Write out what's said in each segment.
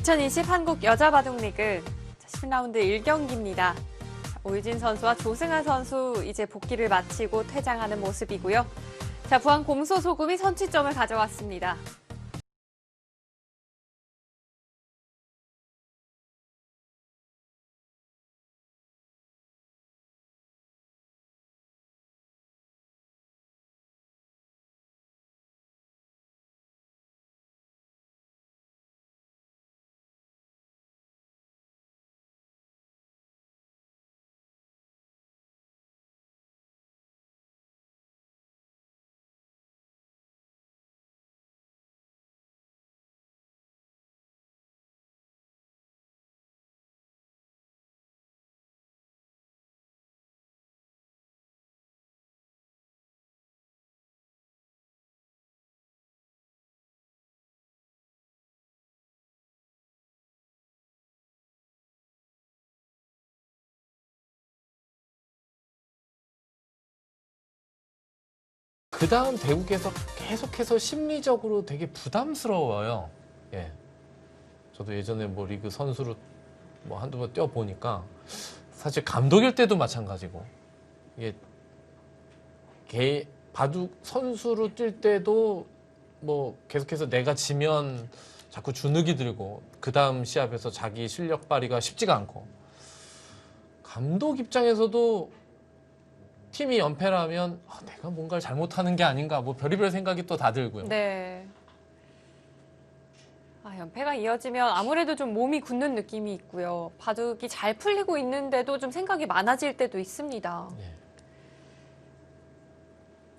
2020 한국 여자바둑리그 10라운드 1경기입니다. 오유진 선수와 조승아 선수 이제 복귀를 마치고 퇴장하는 모습이고요. 자, 부안 곰소소금이 선취점을 가져왔습니다. 그 다음 대국에서 계속해서 심리적으로 되게 부담스러워요. 예. 저도 예전에 뭐 리그 선수로 뭐 한두 번 뛰어보니까 사실 감독일 때도 마찬가지고 이게 바둑 선수로 뛸 때도 뭐 계속해서 내가 지면 자꾸 주눅이 들고 그 다음 시합에서 자기 실력 발휘가 쉽지가 않고 감독 입장에서도 팀이 연패라면 내가 뭔가를 잘못하는 게 아닌가 뭐 별의별 생각이 또 다 들고요. 네. 연패가 이어지면 아무래도 좀 몸이 굳는 느낌이 있고요. 바둑이 잘 풀리고 있는데도 좀 생각이 많아질 때도 있습니다. 예.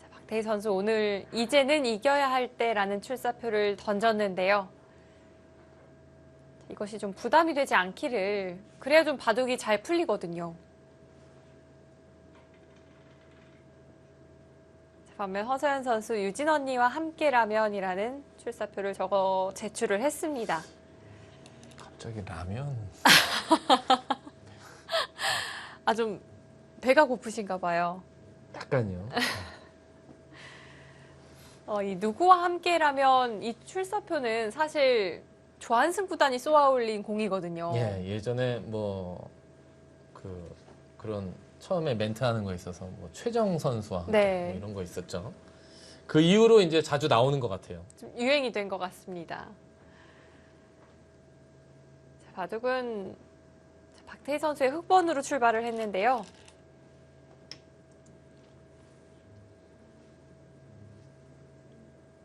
자, 박태희 선수 오늘 이제는 이겨야 할 때라는 출사표를 던졌는데요. 이것이 좀 부담이 되지 않기를, 그래야 좀 바둑이 잘 풀리거든요. 반면 허서연 선수 유진 언니와 함께라면이라는 출사표를 적어 제출을 했습니다. 갑자기 라면. 좀 배가 고프신가 봐요. 약간요. 이 누구와 함께라면 이 출사표는 사실 조한승 구단이 쏘아올린 공이거든요. 예, 예전에 뭐 그런 처음에 멘트하는 거 있어서 뭐 최정 선수와 네. 뭐 이런 거 있었죠. 그 이후로 이제 자주 나오는 것 같아요. 좀 유행이 된 것 같습니다. 자, 바둑은 박태희 선수의 흑번으로 출발을 했는데요.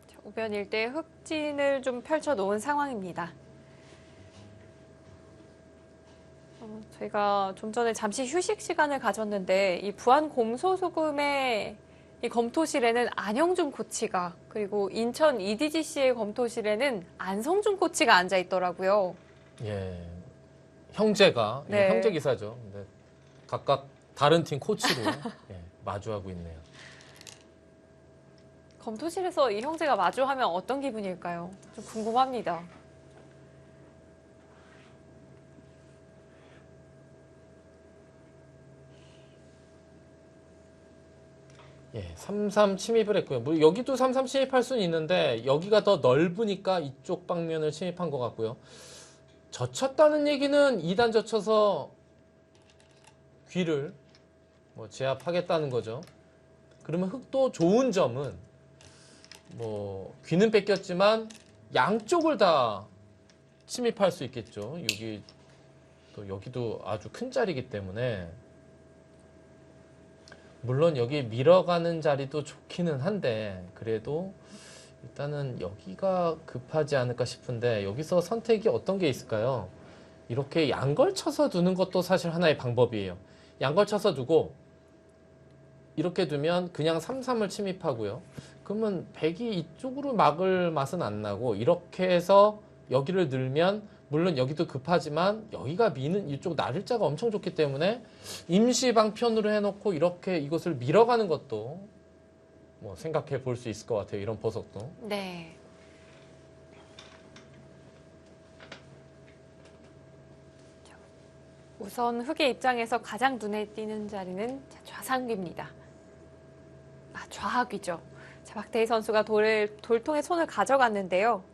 자, 우변 일대 흑진을 좀 펼쳐놓은 상황입니다. 저희가 좀 전에 잠시 휴식 시간을 가졌는데 이 부안 곰소소금의 이 검토실에는 안영준 코치가, 그리고 인천 EDGC의 검토실에는 안성준 코치가 앉아 있더라고요. 예, 형제가 네. 형제 기사죠. 근데 각각 다른 팀 코치로 예, 마주하고 있네요. 검토실에서 이 형제가 마주하면 어떤 기분일까요? 좀 궁금합니다. 예, 3-3 침입을 했고요. 뭐 여기도 3-3 침입할 수는 있는데 여기가 더 넓으니까 이쪽 방면을 침입한 것 같고요. 젖혔다는 얘기는 2단 젖혀서 귀를 뭐 제압하겠다는 거죠. 그러면 흑도 좋은 점은 뭐 귀는 뺏겼지만 양쪽을 다 침입할 수 있겠죠. 여기도 아주 큰 자리이기 때문에 물론 여기 밀어가는 자리도 좋기는 한데 그래도 일단은 여기가 급하지 않을까 싶은데 여기서 선택이 어떤 게 있을까요? 이렇게 양걸 쳐서 두는 것도 사실 하나의 방법이에요. 양걸 쳐서 두고 이렇게 두면 그냥 3-3을 침입하고요. 그러면 백이 이쪽으로 막을 맛은 안 나고 이렇게 해서 여기를 늘면 물론 여기도 급하지만 여기가 미는 이쪽 날일자가 엄청 좋기 때문에 임시 방편으로 해놓고 이렇게 이것을 밀어가는 것도 뭐 생각해 볼 수 있을 것 같아요. 이런 보석도. 네. 우선 흑의 입장에서 가장 눈에 띄는 자리는 좌상귀입니다. 좌하귀죠. 자, 박태희 선수가 돌통에 손을 가져갔는데요.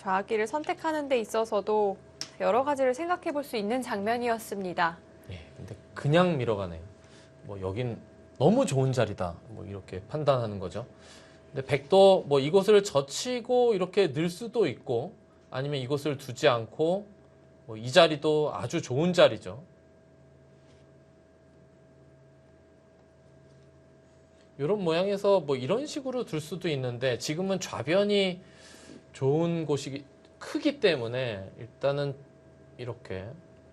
좌기를 선택하는 데 있어서도 여러 가지를 생각해 볼 수 있는 장면이었습니다. 예, 근데 그냥 밀어가네요. 뭐 여긴 너무 좋은 자리다. 뭐 이렇게 판단하는 거죠. 근데 백도 뭐 이곳을 젖히고 이렇게 늘 수도 있고 아니면 이곳을 두지 않고 뭐 이 자리도 아주 좋은 자리죠. 이런 모양에서 뭐 이런 식으로 둘 수도 있는데 지금은 좌변이 좋은 곳이 크기 때문에 일단은 이렇게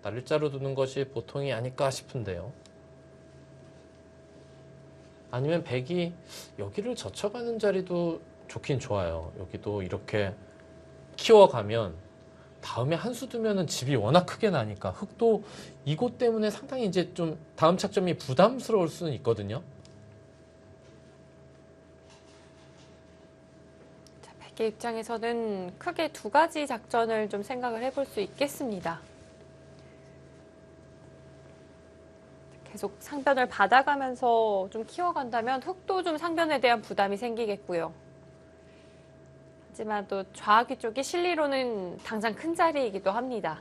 날짜로 두는 것이 보통이 아닐까 싶은데요. 아니면 백이 여기를 젖혀가는 자리도 좋긴 좋아요. 여기도 이렇게 키워가면 다음에 한 수 두면은 집이 워낙 크게 나니까 흑도 이곳 때문에 상당히 이제 좀 다음 착점이 부담스러울 수는 있거든요. 자, 백의 입장에서는 크게 두 가지 작전을 좀 생각을 해볼 수 있겠습니다. 계속 상변을 받아가면서 좀 키워간다면 흑도 좀 상변에 대한 부담이 생기겠고요. 하지만 또 좌악기 쪽이 실리로는 당장 큰 자리이기도 합니다.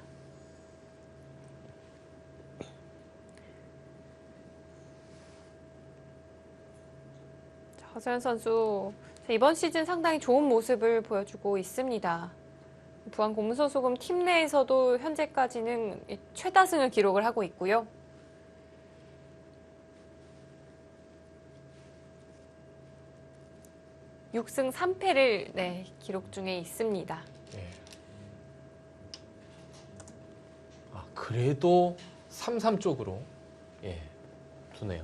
허서연 선수 이번 시즌 상당히 좋은 모습을 보여주고 있습니다. 부안 고무소속음 팀 내에서도 현재까지는 최다승을 기록을 하고 있고요. 6승 3패를 기록 중에 있습니다. 예. 아, 그래도 3-3 쪽으로 두네요.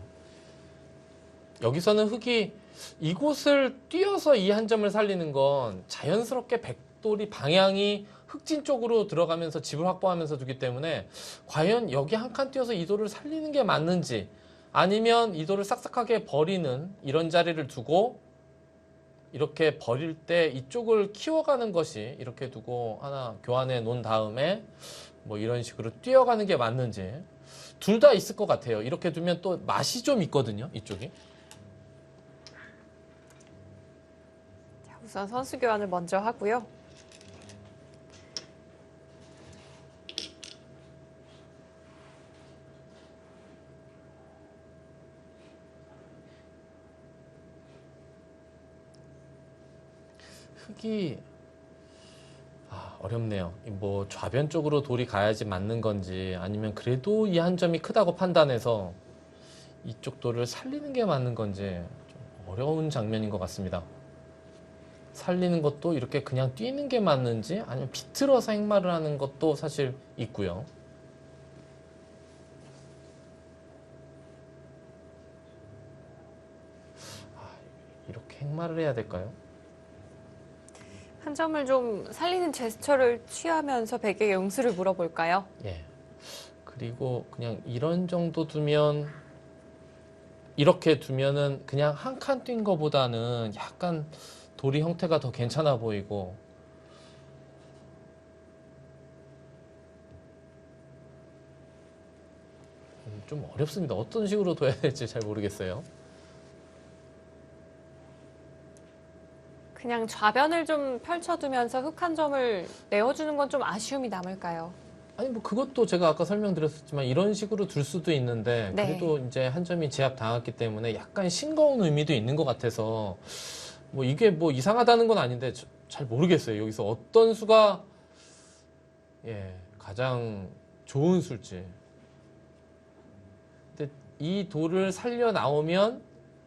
여기서는 흑이 이곳을 뛰어서 이 한 점을 살리는 건 자연스럽게 백돌이 방향이 흑진 쪽으로 들어가면서 집을 확보하면서 두기 때문에 과연 여기 한 칸 뛰어서 이 돌을 살리는 게 맞는지 아니면 이 돌을 싹싹하게 버리는 이런 자리를 두고 이렇게 버릴 때 이쪽을 키워가는 것이 이렇게 두고 하나 교환해 놓은 다음에 뭐 이런 식으로 뛰어가는 게 맞는지 둘 다 있을 것 같아요. 이렇게 두면 또 맛이 좀 있거든요. 이쪽이. 자, 우선 선수 교환을 먼저 하고요. 흑이 어렵네요. 뭐 좌변 쪽으로 돌이 가야지 맞는 건지 아니면 그래도 이 한 점이 크다고 판단해서 이쪽 돌을 살리는 게 맞는 건지 좀 어려운 장면인 것 같습니다. 살리는 것도 이렇게 그냥 뛰는 게 맞는지 아니면 비틀어서 행마를 하는 것도 사실 있고요. 이렇게 행마를 해야 될까요? 한 점을 좀 살리는 제스처를 취하면서 백에게 응수를 물어볼까요? 예. 그리고 그냥 이런 정도 두면 이렇게 두면은 그냥 한 칸 뛴 거보다는 약간 돌이 형태가 더 괜찮아 보이고 좀 어렵습니다. 어떤 식으로 둬야 될지 잘 모르겠어요. 그냥 좌변을 좀 펼쳐두면서 흑 한 점을 내어주는 건 좀 아쉬움이 남을까요? 아니 뭐 그것도 제가 아까 설명드렸었지만 이런 식으로 둘 수도 있는데 네. 그래도 이제 한 점이 제압 당했기 때문에 약간 싱거운 의미도 있는 것 같아서 뭐 이게 뭐 이상하다는 건 아닌데 잘 모르겠어요. 여기서 어떤 수가 가장 좋은 수일지. 근데 이 돌을 살려 나오면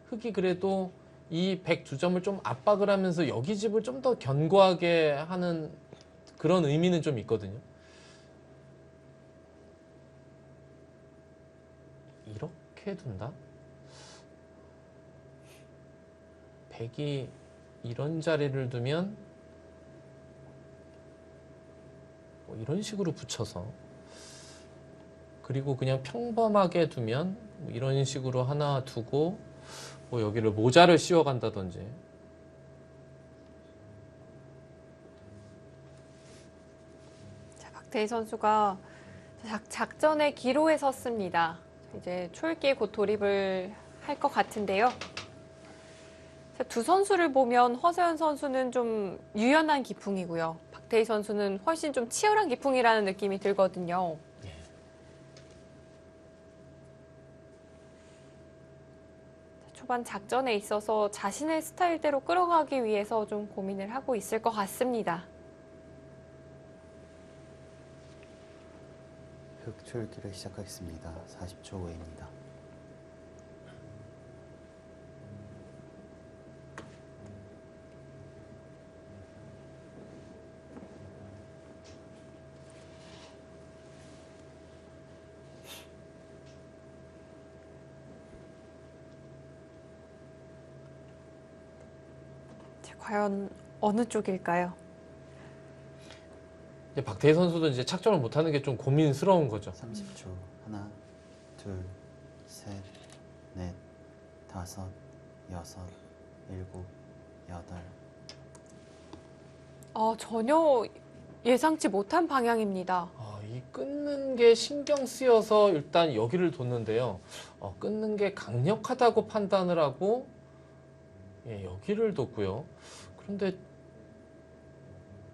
흑이 그래도 이 102점을 좀 압박을 하면서 여기 집을 좀 더 견고하게 하는 그런 의미는 좀 있거든요. 이렇게 둔다? 100이 이런 자리를 두면 뭐 이런 식으로 붙여서 그리고 그냥 평범하게 두면 뭐 이런 식으로 하나 두고 뭐 여기를 모자를 씌워간다든지 자, 박태희 선수가 작전의 기로에 섰습니다. 이제 초읽기에 곧 돌입을 할 것 같은데요. 두 선수를 보면 허서연 선수는 좀 유연한 기풍이고요. 박태희 선수는 훨씬 좀 치열한 기풍이라는 느낌이 들거든요. 초반 작전에 있어서 자신의 스타일대로 끌어가기 위해서 좀 고민을 하고 있을 것 같습니다. 흑출기를 시작하겠습니다. 40초 후입니다. 과연 어느 쪽일까요? 이제 박태희 선수도 이제 착정을 못하는 게 좀 고민스러운 거죠. 30초. 하나, 둘, 셋, 넷, 다섯, 여섯, 일곱, 여덟. 전혀 예상치 못한 방향입니다. 이 끊는 게 신경 쓰여서 일단 여기를 뒀는데요. 끊는 게 강력하다고 판단을 하고 여기를 뒀고요. 그런데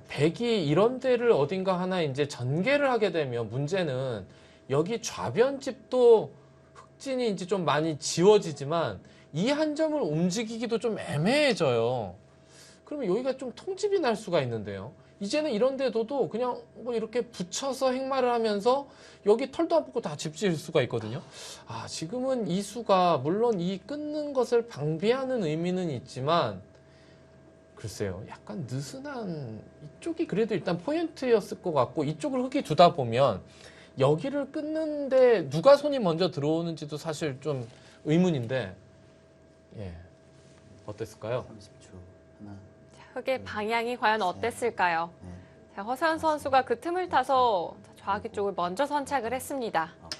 백이 이런 데를 어딘가 하나 이제 전개를 하게 되면 문제는 여기 좌변집도 흑진이 이제 좀 많이 지워지지만 이 한 점을 움직이기도 좀 애매해져요. 그러면 여기가 좀 통집이 날 수가 있는데요. 이제는 이런 데도도 그냥 뭐 이렇게 붙여서 행마를 하면서 여기 털도 안 뽑고 다 집 지을 수가 있거든요. 지금은 이 수가 물론 이 끊는 것을 방비하는 의미는 있지만 글쎄요. 약간 느슨한 이쪽이 그래도 일단 포인트였을 것 같고 이쪽을 흙이 두다 보면 여기를 끊는데 누가 손이 먼저 들어오는지도 사실 좀 의문인데 어땠을까요? 30초. 하나, 흙의 방향이 과연 어땠을까요? 넷, 자, 허서연 선수가 그 틈을 타서 좌하기 쪽을 먼저 선착을 했습니다. 아홉.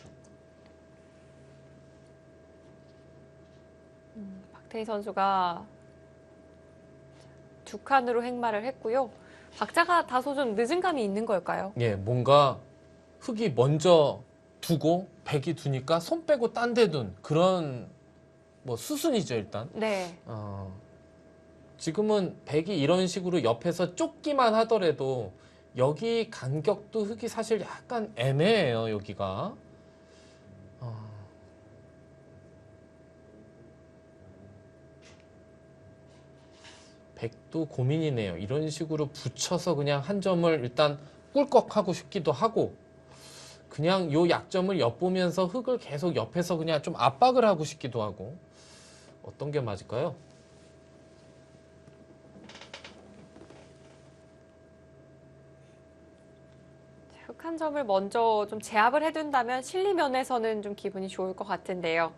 박태희 선수가 두 칸으로 행마를 했고요. 박자가 다소 좀 늦은 감이 있는 걸까요? 뭔가 흙이 먼저 두고 백이 두니까 손 빼고 딴 데 둔 그런 뭐 수순이죠 일단. 네. 지금은 백이 이런 식으로 옆에서 쫓기만 하더라도 여기 간격도 흙이 사실 약간 애매해요 여기가. 백도 고민이네요. 이런 식으로 붙여서 그냥 한 점을 일단 꿀꺽하고 싶기도 하고 그냥 요 약점을 엿보면서 흙을 계속 옆에서 그냥 좀 압박을 하고 싶기도 하고 어떤 게 맞을까요? 흙 한 점을 먼저 좀 제압을 해둔다면 실리 면에서는 좀 기분이 좋을 것 같은데요.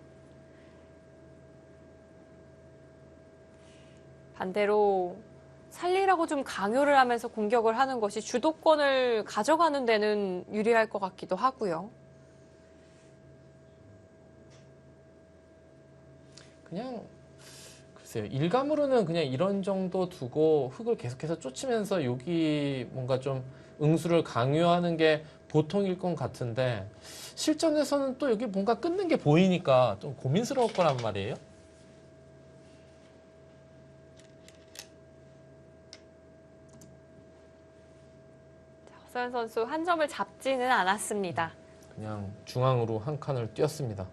반대로 살리라고 좀 강요를 하면서 공격을 하는 것이 주도권을 가져가는 데는 유리할 것 같기도 하고요. 그냥 글쎄요. 일감으로는 그냥 이런 정도 두고 흙을 계속해서 쫓으면서 여기 뭔가 좀 응수를 강요하는 게 보통일 것 같은데 실전에서는 또 여기 뭔가 끊는 게 보이니까 좀 고민스러울 거란 말이에요. 허서연 선수 한 점을 잡지는 않았습니다. 그냥 중앙으로 한 칸을 띄었습니다.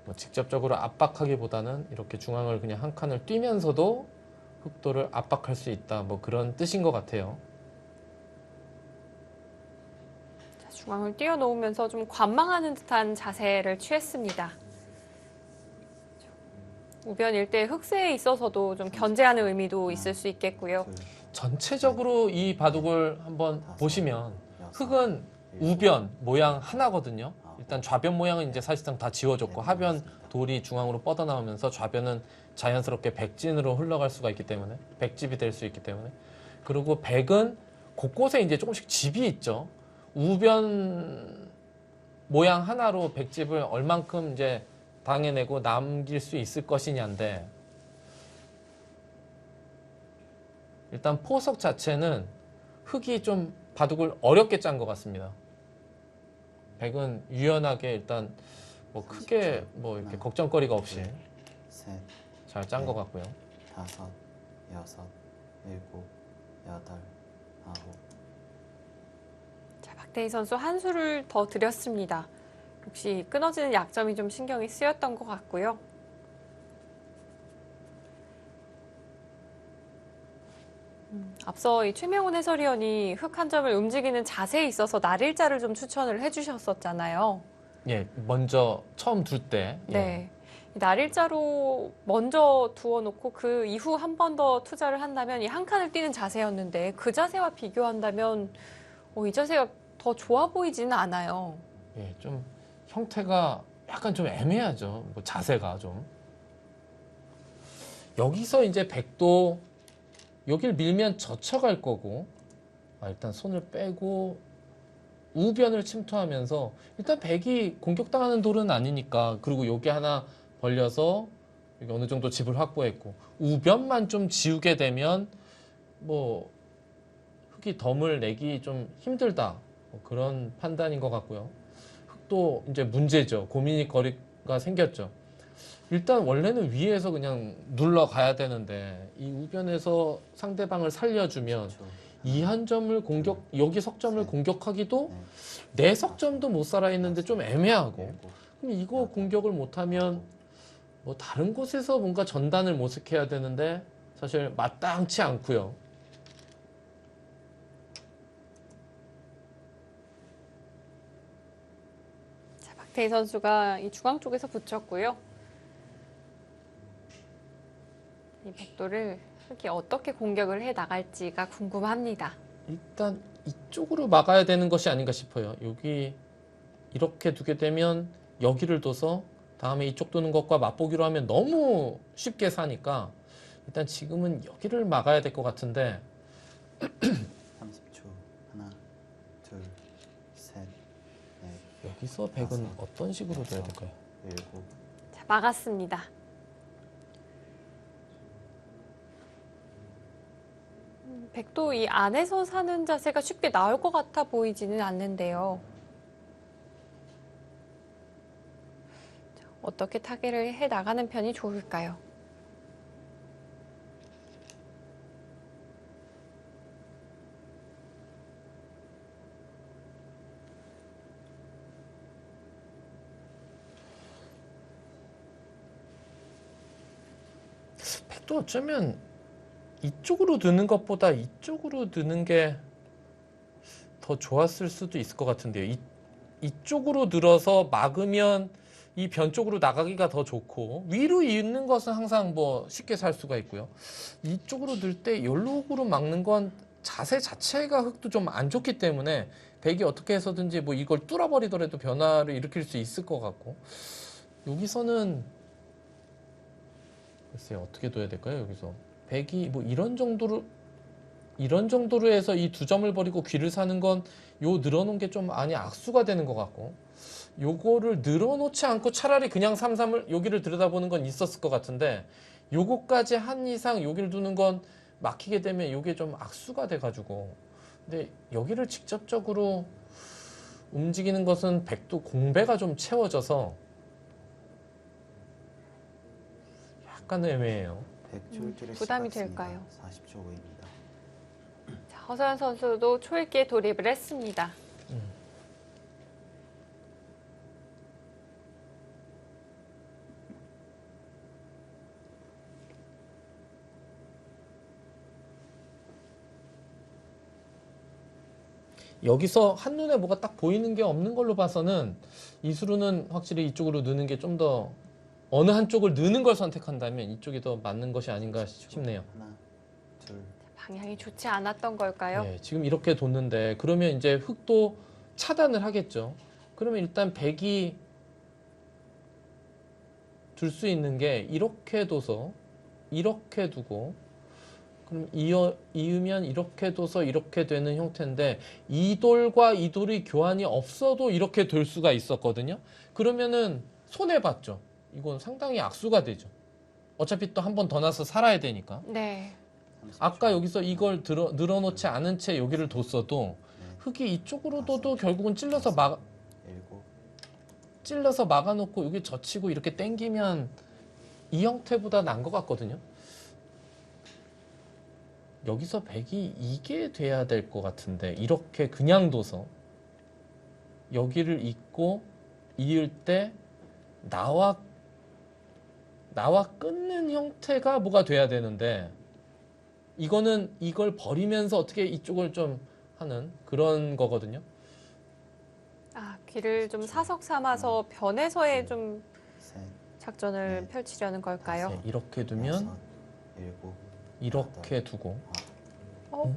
뭐 직접적으로 압박하기보다는 이렇게 중앙을 그냥 한 칸을 뛰면서도 흑도를 압박할 수 있다. 뭐 그런 뜻인 것 같아요. 자, 중앙을 띄워놓으면서 좀 관망하는 듯한 자세를 취했습니다. 우변 일대 흑세에 있어서도 좀 견제하는 의미도 있을 수 있겠고요. 둘, 전체적으로 이 바둑을 한번 보시면 여섯, 흙은 우변 모양 하나거든요. 일단 좌변 모양은 이제 사실상 다 지워졌고 하변 돌이 중앙으로 뻗어나오면서 좌변은 자연스럽게 백진으로 흘러갈 수가 있기 때문에 백집이 될 수 있기 때문에 그리고 백은 곳곳에 이제 조금씩 집이 있죠. 우변 모양 하나로 백집을 얼만큼 이제 당해내고 남길 수 있을 것이냐인데 일단 포석 자체는 흙이 좀 바둑을 어렵게 짠 것 같습니다. 백은 유연하게 일단 뭐 크게 뭐 이렇게 걱정거리가 없이 셋, 잘 짠 것 같고요. 다섯, 여섯, 일곱, 여덟, 아홉. 자, 박태희 선수 한 수를 더 드렸습니다. 역시 끊어지는 약점이 좀 신경이 쓰였던 것 같고요. 앞서 이 최명훈 해설위원이 흑 한 점을 움직이는 자세에 있어서 날일자를 좀 추천을 해주셨었잖아요. 예, 먼저 처음 둘 때. 예. 네. 이 날일자로 먼저 두어놓고 그 이후 한 번 더 투자를 한다면 이 한 칸을 뛰는 자세였는데 그 자세와 비교한다면 이 자세가 더 좋아 보이지는 않아요. 예, 좀 형태가 약간 좀 애매하죠. 뭐 자세가 좀. 여기서 이제 백도 여길 밀면 젖혀갈 거고, 일단 손을 빼고 우변을 침투하면서 일단 백이 공격당하는 돌은 아니니까, 그리고 여기 하나 벌려서 여기 어느 정도 집을 확보했고, 우변만 좀 지우게 되면 뭐 흑이 덤을 내기 좀 힘들다, 뭐 그런 판단인 것 같고요. 흑도 이제 문제죠. 고민거리가 생겼죠. 일단 원래는 위에서 그냥 눌러가야 되는데 이 우변에서 상대방을 살려주면 이 한 점을 여기 석점을 공격하기도 내 석점도 못 살아있는데 좀 애매하고, 그럼 이거 공격을 못하면 뭐 다른 곳에서 뭔가 전단을 모색해야 되는데 사실 마땅치 않고요. 자, 박태희 선수가 이 중앙 쪽에서 붙였고요. 이 백도를 흑이 어떻게 공격을 해 나갈지가 궁금합니다. 일단 이쪽으로 막아야 되는 것이 아닌가 싶어요. 여기 이렇게 두게 되면 여기를 둬서 다음에 이쪽 두는 것과 맛보기로 하면 너무 쉽게 사니까 일단 지금은 여기를 막아야 될 것 같은데, 30초. 하나, 둘, 셋, 넷, 여기서 백은 어떤 식으로 둬야 될까요? 일곱. 자, 막았습니다. 백도 이 안에서 사는 자세가 쉽게 나올 것 같아 보이지는 않는데요. 자, 어떻게 타개를 해 나가는 편이 좋을까요? 백도 어쩌면 이쪽으로 드는 것보다 이쪽으로 드는 게 더 좋았을 수도 있을 것 같은데요. 이쪽으로 들어서 막으면 이 변 쪽으로 나가기가 더 좋고, 위로 있는 것은 항상 뭐 쉽게 살 수가 있고요. 이쪽으로 들 때 요lok으로 막는 건 자세 자체가 흑도 좀 안 좋기 때문에 백이 어떻게 해서든지 뭐 이걸 뚫어버리더라도 변화를 일으킬 수 있을 것 같고, 여기서는 글쎄요, 어떻게 둬야 될까요? 여기서 백이 뭐 이런 정도로 해서 이 두 점을 버리고 귀를 사는 건 요 늘어놓은 게 좀 많이 악수가 되는 것 같고, 요거를 늘어놓지 않고 차라리 그냥 3-3을 여기를 들여다보는 건 있었을 것 같은데, 요거까지 한 이상 여기를 두는 건 막히게 되면 요게 좀 악수가 돼가지고, 근데 여기를 직접적으로 움직이는 것은 백도 공배가 좀 채워져서 약간 애매해요. 백줄기를 부담이 시작하겠습니다. 될까요? 40초 후입니다. 자, 허서연 선수도 초읽기에 돌입을 했습니다. 여기서 한눈에 뭐가 딱 보이는 게 없는 걸로 봐서는 이수루는 확실히 이쪽으로 느는 게 좀 더, 어느 한쪽을 느는 걸 선택한다면 이쪽이 더 맞는 것이 아닌가 싶네요. 하나, 둘, 방향이 좋지 않았던 걸까요? 네, 지금 이렇게 뒀는데 그러면 이제 흑도 차단을 하겠죠. 그러면 일단 백이 둘 수 있는 게 이렇게 둬서 이렇게 두고, 그럼 이으면 이렇게 둬서 이렇게 되는 형태인데, 이 돌과 이 돌이 교환이 없어도 이렇게 될 수가 있었거든요. 그러면은 손해봤죠. 이건 상당히 악수가 되죠. 어차피 또 한 번 더 나서 살아야 되니까. 네. 30초. 아까 여기서 이걸 늘어놓지 않은 채 여기를 뒀어도 흑이 이쪽으로 둬도 결국은 일곱, 찔러서 막아놓고 여기 젖히고 이렇게 당기면 이 형태보다 난 것 같거든요. 여기서 백이 이게 돼야 될 것 같은데 이렇게 그냥 둬서 여기를 잇고 이을 때 나와 끊는 형태가 뭐가 돼야 되는데 이거는 이걸 버리면서 어떻게 이쪽을 좀 하는 그런 거거든요. 아, 길을 좀 사석 삼아서 변해서의 좀 셋, 작전을 펼치려는 걸까요? 네, 이렇게 두면 여섯, 일곱, 이렇게 두고 어?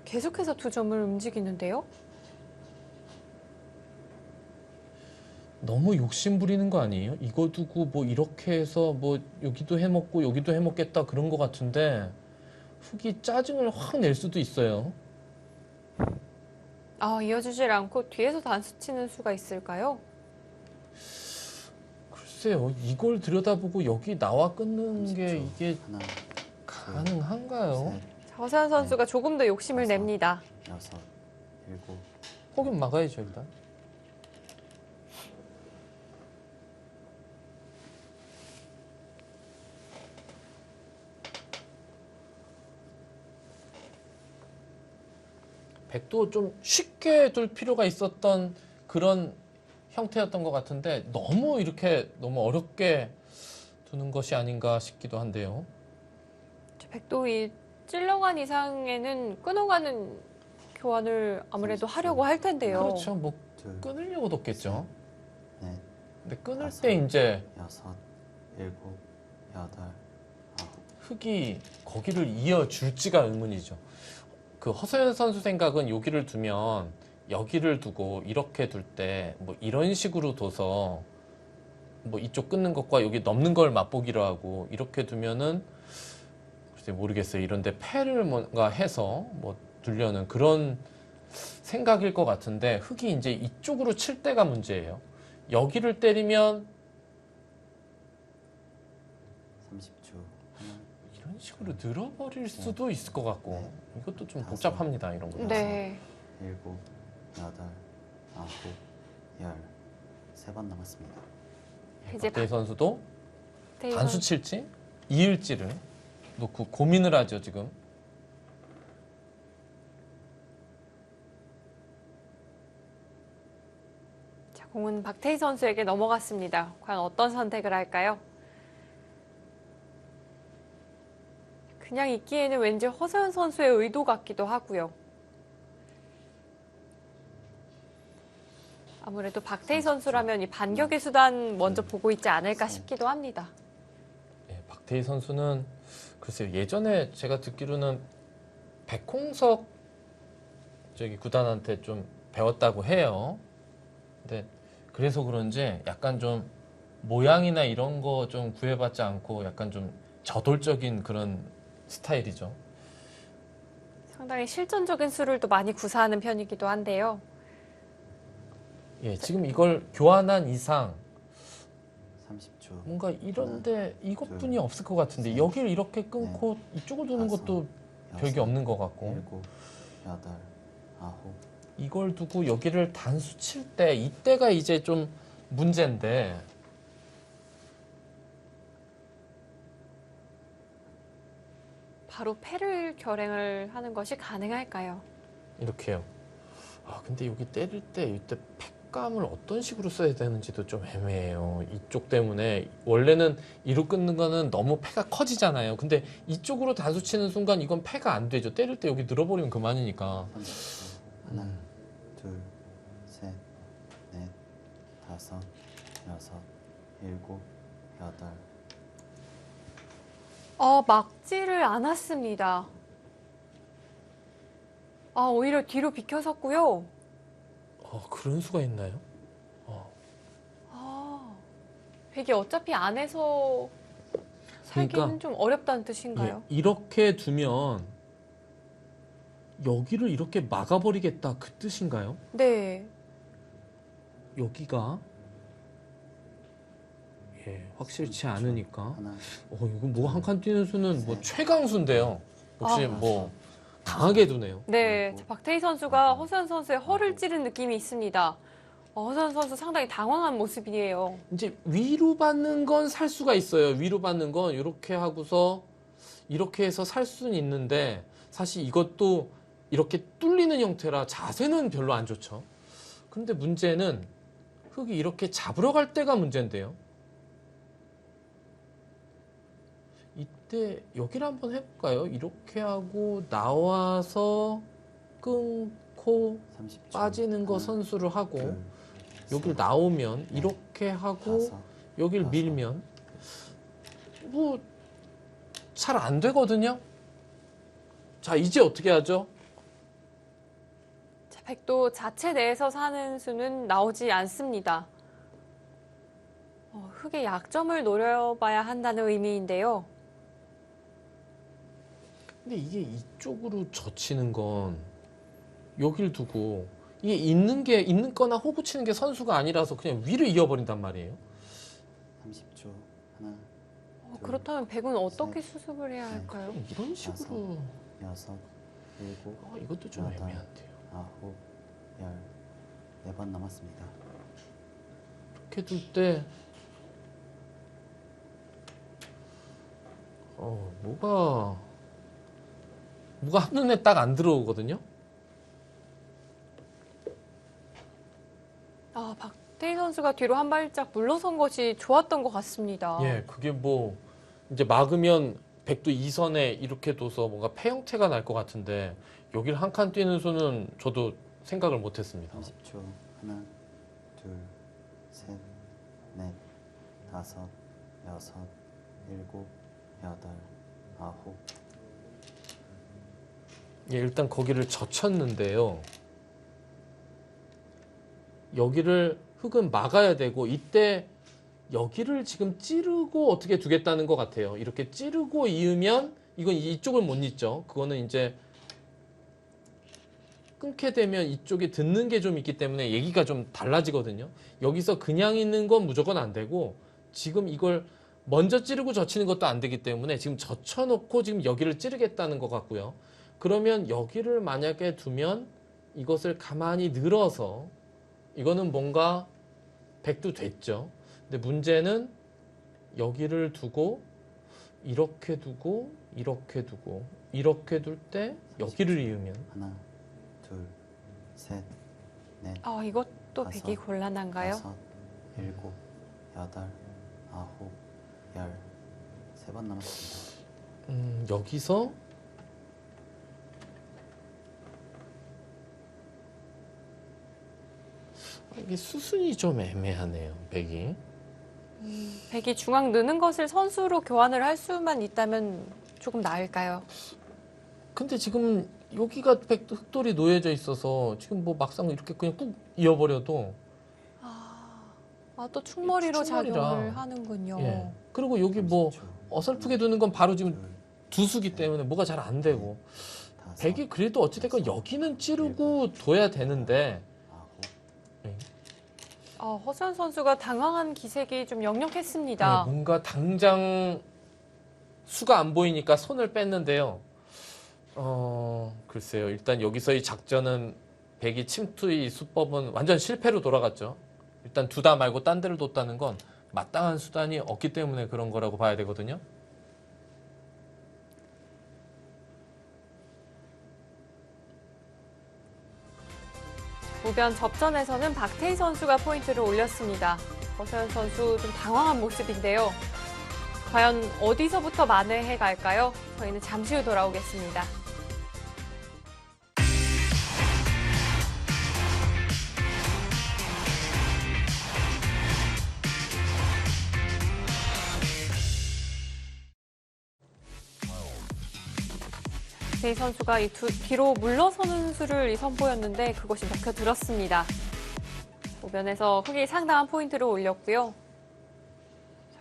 계속해서 두 점을 움직이는데요? 너무 욕심 부리는 거 아니에요? 이거 두고 뭐 이렇게 해서 뭐 여기도 해먹고 여기도 해먹겠다 그런 거 같은데 흙이 짜증을 확 낼 수도 있어요. 아, 이어주질 않고 뒤에서 단수 치는 수가 있을까요? 글쎄요, 이걸 들여다보고 여기 나와 끊는 게 30초. 이게 하나, 가능한가요? 셋, 허세현 선수가 조금 더 욕심을 다섯. 냅니다. 여섯, 일곱, 혹은 막아야죠 일단. 백도 좀 쉽게 둘 필요가 있었던 그런 형태였던 것 같은데 너무 이렇게 너무 어렵게 두는 것이 아닌가 싶기도 한데요. 백도 이 찔러간 이상에는 끊어가는 교환을 아무래도 하려고 할 텐데요. 그렇죠. 뭐 둘, 끊으려고 뒀겠죠. 넷, 근데 끊을 다섯. 때 이제 여섯, 일곱, 여덟, 아홉. 흙이 거기를 이어줄지가 의문이죠. 그 허서연 선수 생각은 여기를 두면 여기를 두고 이렇게 둘 때 뭐 이런 식으로 둬서 뭐 이쪽 끊는 것과 여기 넘는 걸 맛보기로 하고 이렇게 두면은 글쎄 모르겠어요. 이런데 패를 뭔가 해서 뭐 두려는 그런 생각일 것 같은데 흙이 이제 이쪽으로 칠 때가 문제예요. 여기를 때리면 30초. 하나, 이런 식으로 늘어버릴 수도 있을 것 같고 이것도 좀 복잡합니다. 이런 거. 네. 일곱, 여덟, 아홉, 열. 3번 남았습니다. 이제 박대희 선수도 박태희 단수 선수 칠지 이을지를 놓고 고민을 하죠 지금. 자, 공은 박태희 선수에게 넘어갔습니다. 과연 어떤 선택을 할까요? 그냥 있기에는 왠지 허서연 선수의 의도 같기도 하고요. 아무래도 박태희 선수라면 이 반격의 수단 먼저 보고 있지 않을까 싶기도 합니다. 예, 박태희 선수는 글쎄요 예전에 제가 듣기로는 백홍석 저기 구단한테 좀 배웠다고 해요. 근데 그래서 그런지 약간 좀 모양이나 이런 거 좀 구애받지 않고 약간 좀 저돌적인 그런 스타일이죠. 상당히 실전적인 수를 또 많이 구사하는 편이기도 한데요. 예, 지금 이걸 교환한 이상 30초. 뭔가 이런데 이것뿐이 둘, 없을 것 같은데 셋, 여기를 이렇게 끊고 이쪽을 두는 다섯, 것도 별게 여섯, 없는 것 같고 일곱, 여덟, 아홉. 이걸 두고 여기를 단수 칠 때 이때가 이제 좀 문제인데 바로 패를 결행을 하는 것이 가능할까요? 이렇게요. 아 근데 여기 때릴 때 이때 팩감을 어떤 식으로 써야 되는지도 좀 애매해요. 이쪽 때문에 원래는 이로 끊는 거는 너무 패가 커지잖아요. 근데 이쪽으로 단수 치는 순간 이건 패가 안 되죠. 때릴 때 여기 늘어버리면 그만이니까. 30초. 하나, 둘, 셋, 넷, 다섯, 여섯, 일곱, 여덟. 막지를 않았습니다. 오히려 뒤로 비켜섰고요. 그런 수가 있나요? 백이 어차피 안에서 살기는 그러니까, 좀 어렵다는 뜻인가요? 예, 이렇게 두면 여기를 이렇게 막아버리겠다 그 뜻인가요? 네. 여기가 예, 확실치 않으니까 하나, 이거 뭐 한 칸 뛰는 수는 뭐 최강수인데요. 역시 아. 뭐 강하게 두네요. 네. 자, 박태희 선수가 허수연 선수의 허를 찌른 느낌이 있습니다. 허선 선수 상당히 당황한 모습이에요. 이제 위로 받는 건 살 수가 있어요. 위로 받는 건 이렇게 하고서 이렇게 해서 살 수는 있는데 사실 이것도 이렇게 뚫리는 형태라 자세는 별로 안 좋죠. 근데 문제는 흙이 이렇게 잡으러 갈 때가 문제인데요. 이때 여기를 한번 해볼까요? 이렇게 하고 나와서 끊고 30초. 빠지는 거 하나, 선수를 하고 둘, 여길 셋, 나오면 이렇게 하고 다섯, 여길 여섯. 밀면 뭐 잘 안 되거든요. 자, 이제 어떻게 하죠? 자, 백도 자체 내에서 사는 수는 나오지 않습니다. 흙의 약점을 노려봐야 한다는 의미인데요. 근데 이게 이쪽으로 젖히는 건 여길 두고 이게 있는 거나 호구 치는 게 선수가 아니라서 그냥 위로 이어버린단 말이에요. 30초. 하나, 그렇다면 백은 어떻게 수습을 해야 할까요? 이런 식으로 여섯, 일곱, 이것도 좀 여덟. 애매한데요. 아홉, 열. 4번 남았습니다. 이렇게 둘 때 뭐가 한눈에 딱 안 들어오거든요. 박태희 선수가 뒤로 한 발짝 물러선 것이 좋았던 것 같습니다. 예, 그게 뭐 이제 막으면 백도 2선에 이렇게 둬서 뭔가 패 형태가 날 것 같은데 여길 한 칸 뛰는 수는 저도 생각을 못했습니다. 30초. 하나, 둘, 셋, 넷, 다섯, 여섯, 일곱, 여덟, 아홉. 예, 일단 거기를 젖혔는데요. 여기를 흙은 막아야 되고 이때 여기를 지금 찌르고 어떻게 두겠다는 것 같아요. 이렇게 찌르고 이으면 이건 이쪽을 못 잇죠. 그거는 이제 끊게 되면 이쪽에 듣는 게 좀 있기 때문에 얘기가 좀 달라지거든요. 여기서 그냥 있는 건 무조건 안 되고 지금 이걸 먼저 찌르고 젖히는 것도 안 되기 때문에 지금 젖혀놓고 지금 여기를 찌르겠다는 것 같고요. 그러면 여기를 만약에 두면 이것을 가만히 늘어서 이거는 뭔가 백도 됐죠. 근데 문제는 여기를 두고 이렇게 두고 이렇게 두고 이렇게 둘 때 여기를 이으면 하나, 둘, 셋, 넷, 이것도 백이 다섯, 곤란한가요? 여섯, 일곱, 여덟, 아홉, 열. 3번 남았습니다. 여기서 이게 수순이 좀 애매하네요. 백이. 백이 중앙 느는 것을 선수로 교환을 할 수만 있다면 조금 나을까요? 근데 지금 여기가 흑돌이 놓여져 있어서 지금 뭐 막상 이렇게 그냥 꾹 이어버려도 또 충머리로 충머리라. 작용을 하는군요. 예. 그리고 여기 뭐 30초. 어설프게 두는 건 바로 지금 둘, 두수기 때문에 뭐가 잘 안 되고 다섯, 백이 그래도 어찌됐건 여기는 찌르고 둬야 되는데 아홉. 허수연 선수가 당황한 기색이 좀 역력했습니다. 뭔가 당장 수가 안 보이니까 손을 뺐는데요. 글쎄요. 일단 여기서의 작전은 백이 침투의 수법은 완전 실패로 돌아갔죠. 일단 두다 말고 딴 데를 뒀다는 건 마땅한 수단이 없기 때문에 그런 거라고 봐야 되거든요. 우변 접전에서는 박태희 선수가 포인트를 올렸습니다. 허수연 선수 좀 당황한 모습인데요. 과연 어디서부터 만회해 갈까요? 저희는 잠시 후 돌아오겠습니다. 박태희 선수가 뒤로 물러서는 수를 선보였는데 그것이 먹혀들었습니다. 우변에서 흙이 상당한 포인트를 올렸고요.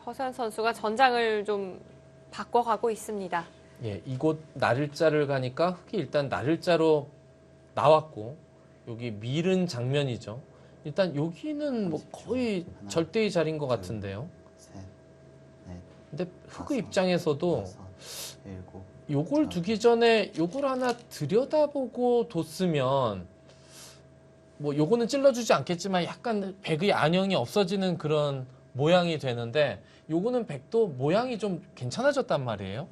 허수연 선수가 전장을 좀 바꿔가고 있습니다. 예, 이곳 나를자를 가니까 흙이 일단 나를자로 나왔고 여기 밀은 장면이죠. 일단 여기는 뭐 거의 절대의 자리인 것 같은데요. 셋, 넷, 근데 흙의 입장에서도 다섯, 일곱. 요걸 자. 두기 전에 요걸 하나 들여다보고 뒀으면, 그러니까 흙의 입장에서도 요걸 두기 전에 요걸 하나 들여다보고 뒀으면, 요걸 두기 전에 요걸 하나 들여다보고 뒀으면, 요걸 두기 전에 요걸 하나 들여다보고 뒀으면, 요걸 두기 전에 요걸 하나 들여다보고 뒀으면, 뭐 요거는 찔러주지 않겠지만 약간 백의 안형이 없어지는 그런 모양이 되는데 요거는 백도 모양이 좀 괜찮아졌단 말이에요.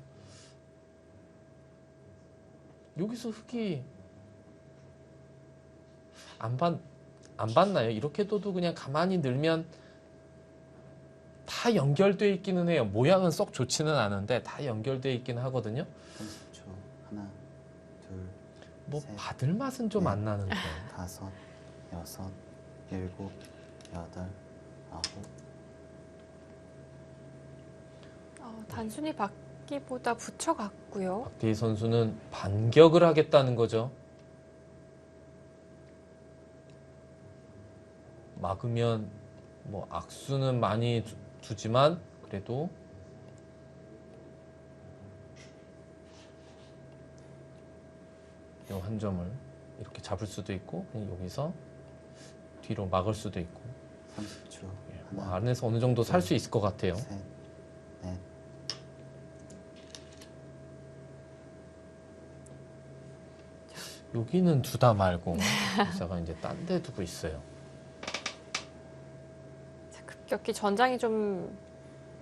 여기서 흙이 안 봤나요? 이렇게 둬도 그냥 가만히 늘면 다 연결돼 있기는 해요. 모양은 썩 좋지는 않은데 다 연결돼 있기는 하거든요. 30초. 하나, 둘, 뭐 셋, 받을 맛은 좀 안 나는데. 다섯, 여섯, 일곱, 여덟, 아홉. 단순히 받기보다 붙여갔고요. 박태희 선수는 반격을 하겠다는 거죠. 막으면 뭐 악수는 많이 두지만 그래도 이 한 점을 이렇게 잡을 수도 있고 그냥 여기서 뒤로 막을 수도 있고 30초. 뭐 하나, 안에서 어느 정도 살 수 있을 것 같아요. 셋, 넷. 여기는 두다 말고 의사가 이제 딴 데 두고 있어요. 자, 급격히 전장이 좀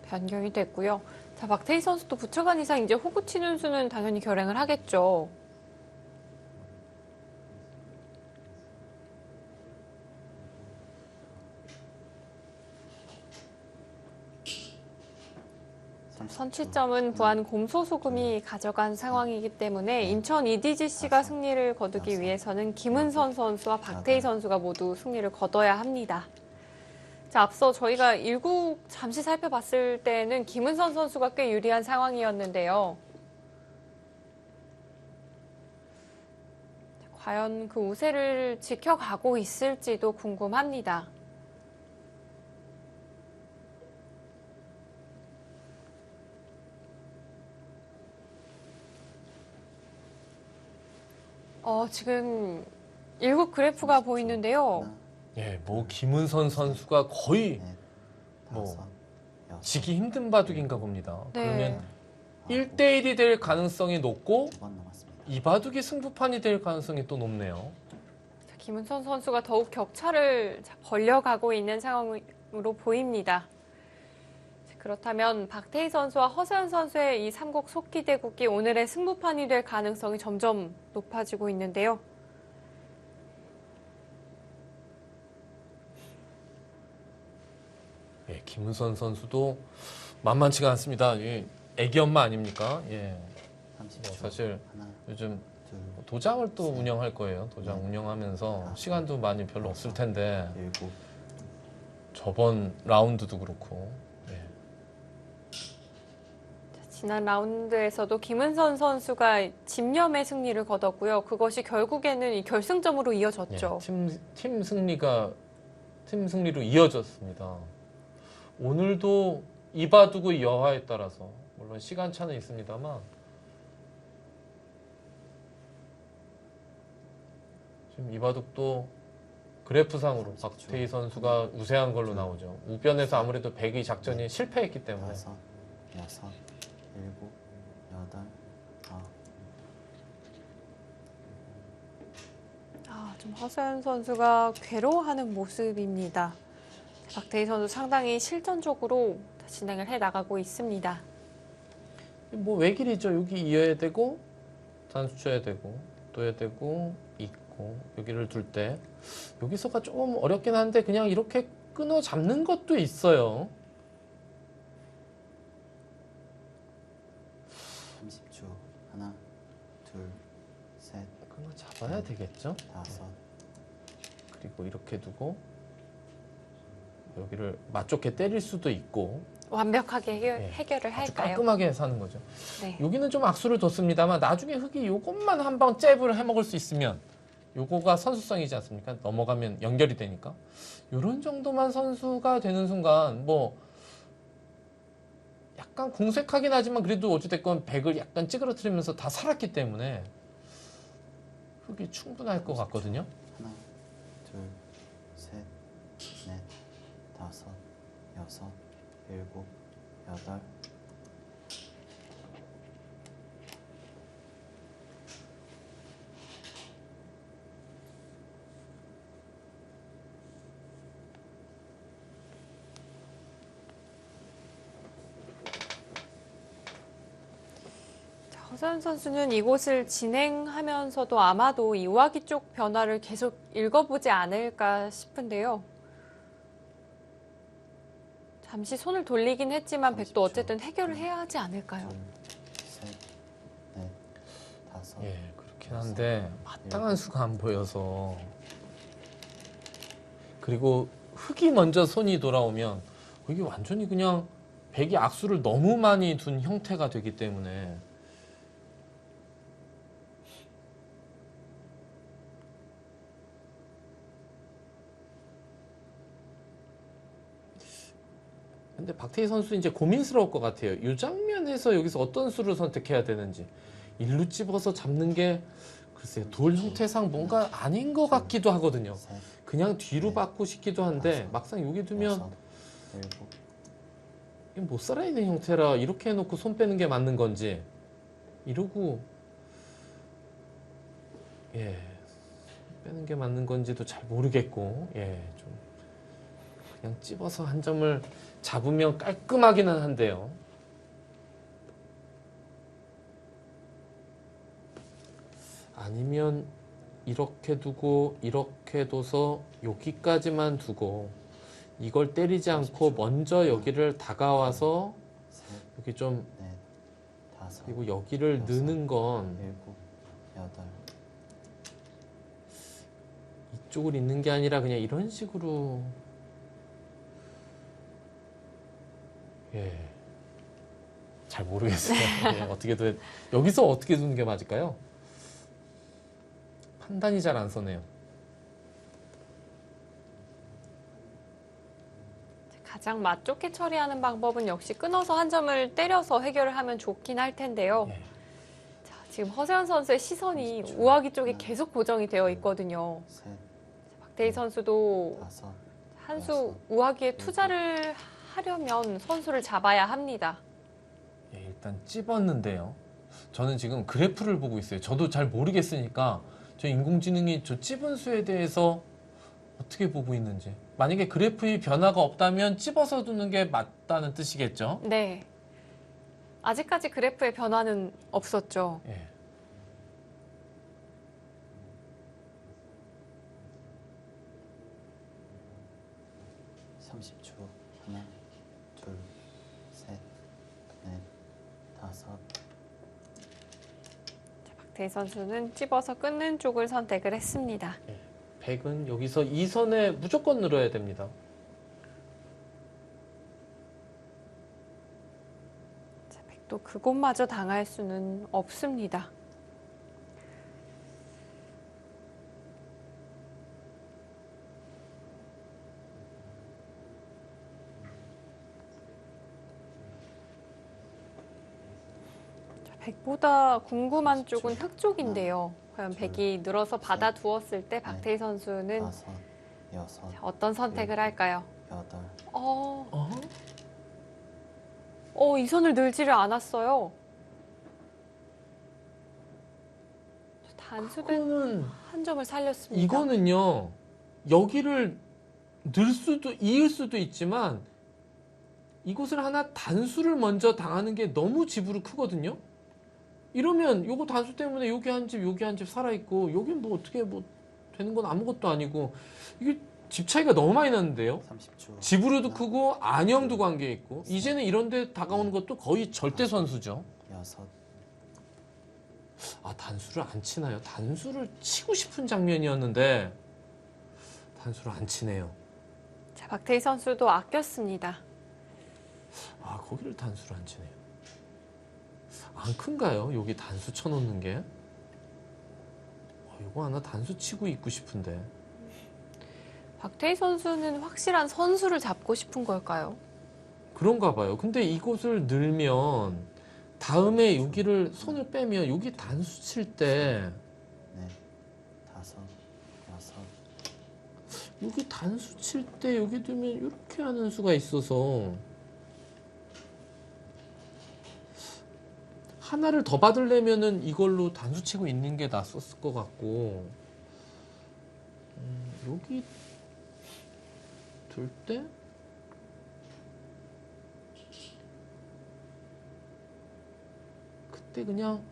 변경이 됐고요. 자, 박태희 선수도 붙여간 이상 이제 호구 치는 수는 당연히 결행을 하겠죠. 선취점은 부안 곰소소금이 가져간 상황이기 때문에 인천 EDGC가 승리를 거두기 위해서는 김은선 선수와 박태희 선수가 모두 승리를 거둬야 합니다. 자, 앞서 저희가 1국 잠시 살펴봤을 때는 김은선 선수가 꽤 유리한 상황이었는데요. 과연 그 우세를 지켜가고 있을지도 궁금합니다. 지금 1국 그래프가 보이는데요. 하나, 예, 뭐 김은선 선수가 거의 넷, 뭐 다섯, 여섯, 지기 힘든 바둑인가 봅니다. 네. 그러면 아홉. 1대1이 될 가능성이 높고 2번 남았습니다. 이 바둑이 승부판이 될 가능성이 또 높네요. 자, 김은선 선수가 더욱 격차를 벌려가고 있는 상황으로 보입니다. 자, 그렇다면 박태희 선수와 허세현 선수의 이 삼국 속기대국이 오늘의 승부판이 될 가능성이 점점 높아지고 있는데요. 예, 김은선 선수도 만만치가 않습니다. 예, 애기 엄마 아닙니까? 예, 30초. 뭐 사실 하나, 요즘 둘, 도장을 또 운영할 거예요. 도장 네. 운영하면서 시간도 많이 별로 없을 텐데 일곱, 저번 라운드도 그렇고 예. 자, 지난 라운드에서도 김은선 선수가 집념의 승리를 거뒀고요. 그것이 결국에는 이 결승점으로 이어졌죠. 예, 팀 승리로 이어졌습니다. 오늘도 이바두고 여하에 따라서 물론 시간차는 있습니다만 지금 이바둑도 그래프상으로 박태희 선수가 우세한 걸로 나오죠. 우변에서 아무래도 백의 작전이 실패했기 때문에 다섯, 여섯, 일곱, 여덟, 아홉. 좀 허세현 선수가 괴로워하는 모습입니다. 박태희 선수 상당히 실전적으로 진행을 해 나가고 있습니다. 뭐 외길이죠. 여기 이어야 되고 단수 쳐야 되고 둬야 되고 있고 여기를 둘 때 여기서가 좀 어렵긴 한데 그냥 이렇게 끊어 잡는 것도 있어요. 30초. 하나, 둘, 셋, 끊어 잡아야 되겠죠. 다섯, 그리고 이렇게 두고 여기를 맞좋게 때릴 수도 있고 완벽하게 예, 해결을 아주 할까요? 깔끔하게 사는 거죠. 네. 여기는 좀 악수를 뒀습니다만 나중에 흙이 요것만 한 방 잽을 해먹을 수 있으면 요거가 선수성이지 않습니까? 넘어가면 연결이 되니까 요런 정도만 선수가 되는 순간 뭐 약간 공색하긴 하지만 그래도 어찌됐건 백을 약간 찌그러뜨리면서 다 살았기 때문에 흙이 충분할 것 같거든요. 하나, 둘, 셋, 넷, 다섯, 여섯, 일곱, 여덟. 허서연 선수는 이곳을 진행하면서도 아마도 이 우아기 쪽 변화를 계속 읽어보지 않을까 싶은데요. 잠시 손을 돌리긴 했지만 백도 어쨌든 해결을 해야 하지 않을까요? 둘, 셋, 넷, 다섯. 예, 그렇긴 한데 마땅한 수가 안 보여서. 그리고 흑이 먼저 손이 돌아오면 이게 완전히 그냥 백이 악수를 너무 많이 둔 형태가 되기 때문에 근데 박태희 선수 이제 고민스러울 것 같아요. 이 장면에서 여기서 어떤 수를 선택해야 되는지. 일루 집어서 잡는 게 글쎄요. 돌 형태상 뭔가 아닌 것 같기도 하거든요. 셋, 그냥 뒤로 받고 싶기도 한데 막상 여기 두면 여섯, 일곱. 이게 못 살아있는 형태라 이렇게 해놓고 손 빼는 게 맞는 건지 이러고 예, 손 빼는 게 맞는 건지도 잘 모르겠고 예, 좀 그냥 찝어서 한 점을 잡으면 깔끔하기는 한데요. 아니면 이렇게 두고 이렇게 둬서 여기까지만 두고 이걸 때리지 않고 먼저 여기를 다가와서 셋, 여기 좀 넷, 다섯. 그리고 여기를 여섯, 느는 건 일곱, 여덟. 이쪽을 잇는 게 아니라 그냥 이런 식으로 예, 잘 모르겠어요. 예, 어떻게 여기서 어떻게 두는 게 맞을까요? 판단이 잘 안 서네요. 가장 맛 좋게 처리하는 방법은 역시 끊어서 한 점을 때려서 해결을 하면 좋긴 할 텐데요. 예. 자, 지금 허세현 선수의 시선이 우아기 쪽에 계속 고정이 되어 있거든요. 셋, 박태희 선수도 다섯. 한 수 우아기에 투자를 하려면 선수를 잡아야 합니다. 예, 일단 찝었는데요. 저는 지금 그래프를 보고 있어요. 저도 잘 모르겠으니까 저 인공지능이 저 찝은 수에 대해서 어떻게 보고 있는지. 만약에 그래프의 변화가 없다면 찝어서 두는 게 맞다는 뜻이겠죠? 네. 아직까지 그래프의 변화는 없었죠. 예. (30초) 하나, 둘, 셋, 넷, 다섯. 박태희 선수는 찝어서 끊는 쪽을 선택을 했습니다. 100은 여기서 2선에 무조건 늘어야 됩니다. 자, 백도 그곳마저 당할 수는 없습니다. 자, 백보다 궁금한 쪽은 흑 쪽인데요. 과연 백이 늘어서 받아두었을 때 박태희 선수는 다섯, 여섯, 어떤 선택을 할까요? 여덟. 이 선을 늘지를 않았어요. 단수된 이거는 한 점을 살렸습니다. 이거는요. 여기를 늘 수도 이을 수도 있지만 이곳을 하나 단수를 먼저 당하는 게 너무 지불이 크거든요. 이러면 요거 단수 때문에 여기 한 집 살아있고 여긴 뭐 어떻게 뭐 되는 건 아무것도 아니고 이게 집 차이가 너무 많이 나는데요. 30초. 지불료도 크고 안형도 관계 있고 이제는 이런 데 다가오는 것도 거의 절대 선수죠. 여섯. 아, 단수를 안 치나요? 단수를 치고 싶은 장면이었는데 단수를 안 치네요. 자, 박태희 선수도 아꼈습니다. 아, 거기를 단수를 안 치네요. 안 큰가요? 여기 단수 쳐놓는 게? 이거 하나 단수 치고 있고 싶은데. 박태희 선수는 확실한 선수를 잡고 싶은 걸까요? 그런가 봐요. 근데 이곳을 늘면 다음에 여기를 손을 빼면 여기 단수 칠 때 넷, 다섯, 여섯. 여기 단수 칠 때 여기 두면 이렇게 하는 수가 있어서 하나를 더 받으려면은 이걸로 단수 치고 있는 게 낫었을 것 같고 여기 둘 때 그때 그냥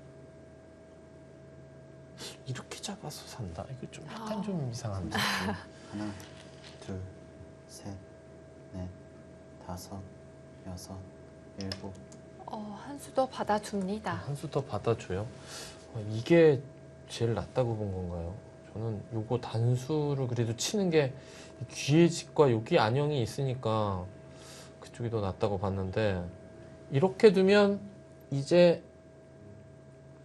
이렇게 잡아서 산다. 이거 좀 약간 좀 이상한데. 하나, 둘, 셋, 넷, 다섯, 여섯, 일곱. 한 수 더 받아줍니다. 한 수 더 받아줘요. 이게 제일 낫다고 본 건가요? 저는 요거 단수를 그래도 치는 게 귀의 집과 여기 안형이 있으니까 그쪽이 더 낫다고 봤는데 이렇게 두면 이제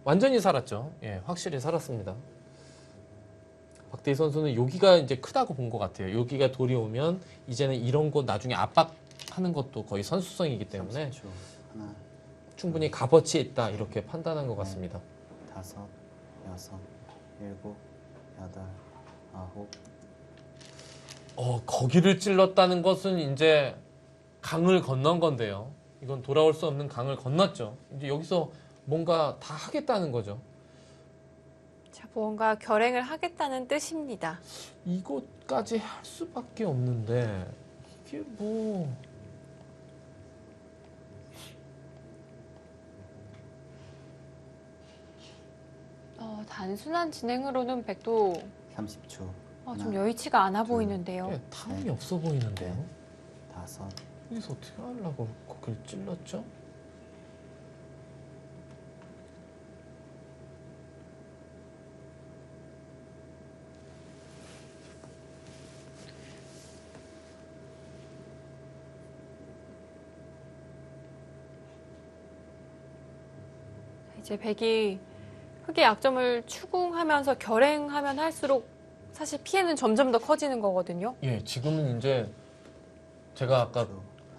완전히 살았죠. 예, 확실히 살았습니다. 박대희 선수는 여기가 이제 크다고 본 것 같아요. 여기가 돌이 오면 이제는 이런 거 나중에 압박하는 것도 거의 선수성이기 때문에 30초. 하나, 충분히 값어치 있다 이렇게 판단한 것 같습니다. 다섯, 여섯, 일곱, 여덟, 아홉. 거기를 찔렀다는 것은 이제 강을 건넌 건데요. 이건 돌아올 수 없는 강을 건넜죠. 이제 여기서 뭔가 다 하겠다는 거죠. 자, 뭔가 결행을 하겠다는 뜻입니다. 이것까지 할 수밖에 없는데 이게 뭐 단순한 진행으로는 백도 30초. 좀 여의치가 않아 보이는데요. 꽤 탐이 없어 보이는데요. 다섯, 여기서 어떻게 하려고 거기를 찔렀죠? 이제 백이 흑의 약점을 추궁하면서 결행하면 할수록 사실 피해는 점점 더 커지는 거거든요. 예, 지금은 이제 제가 아까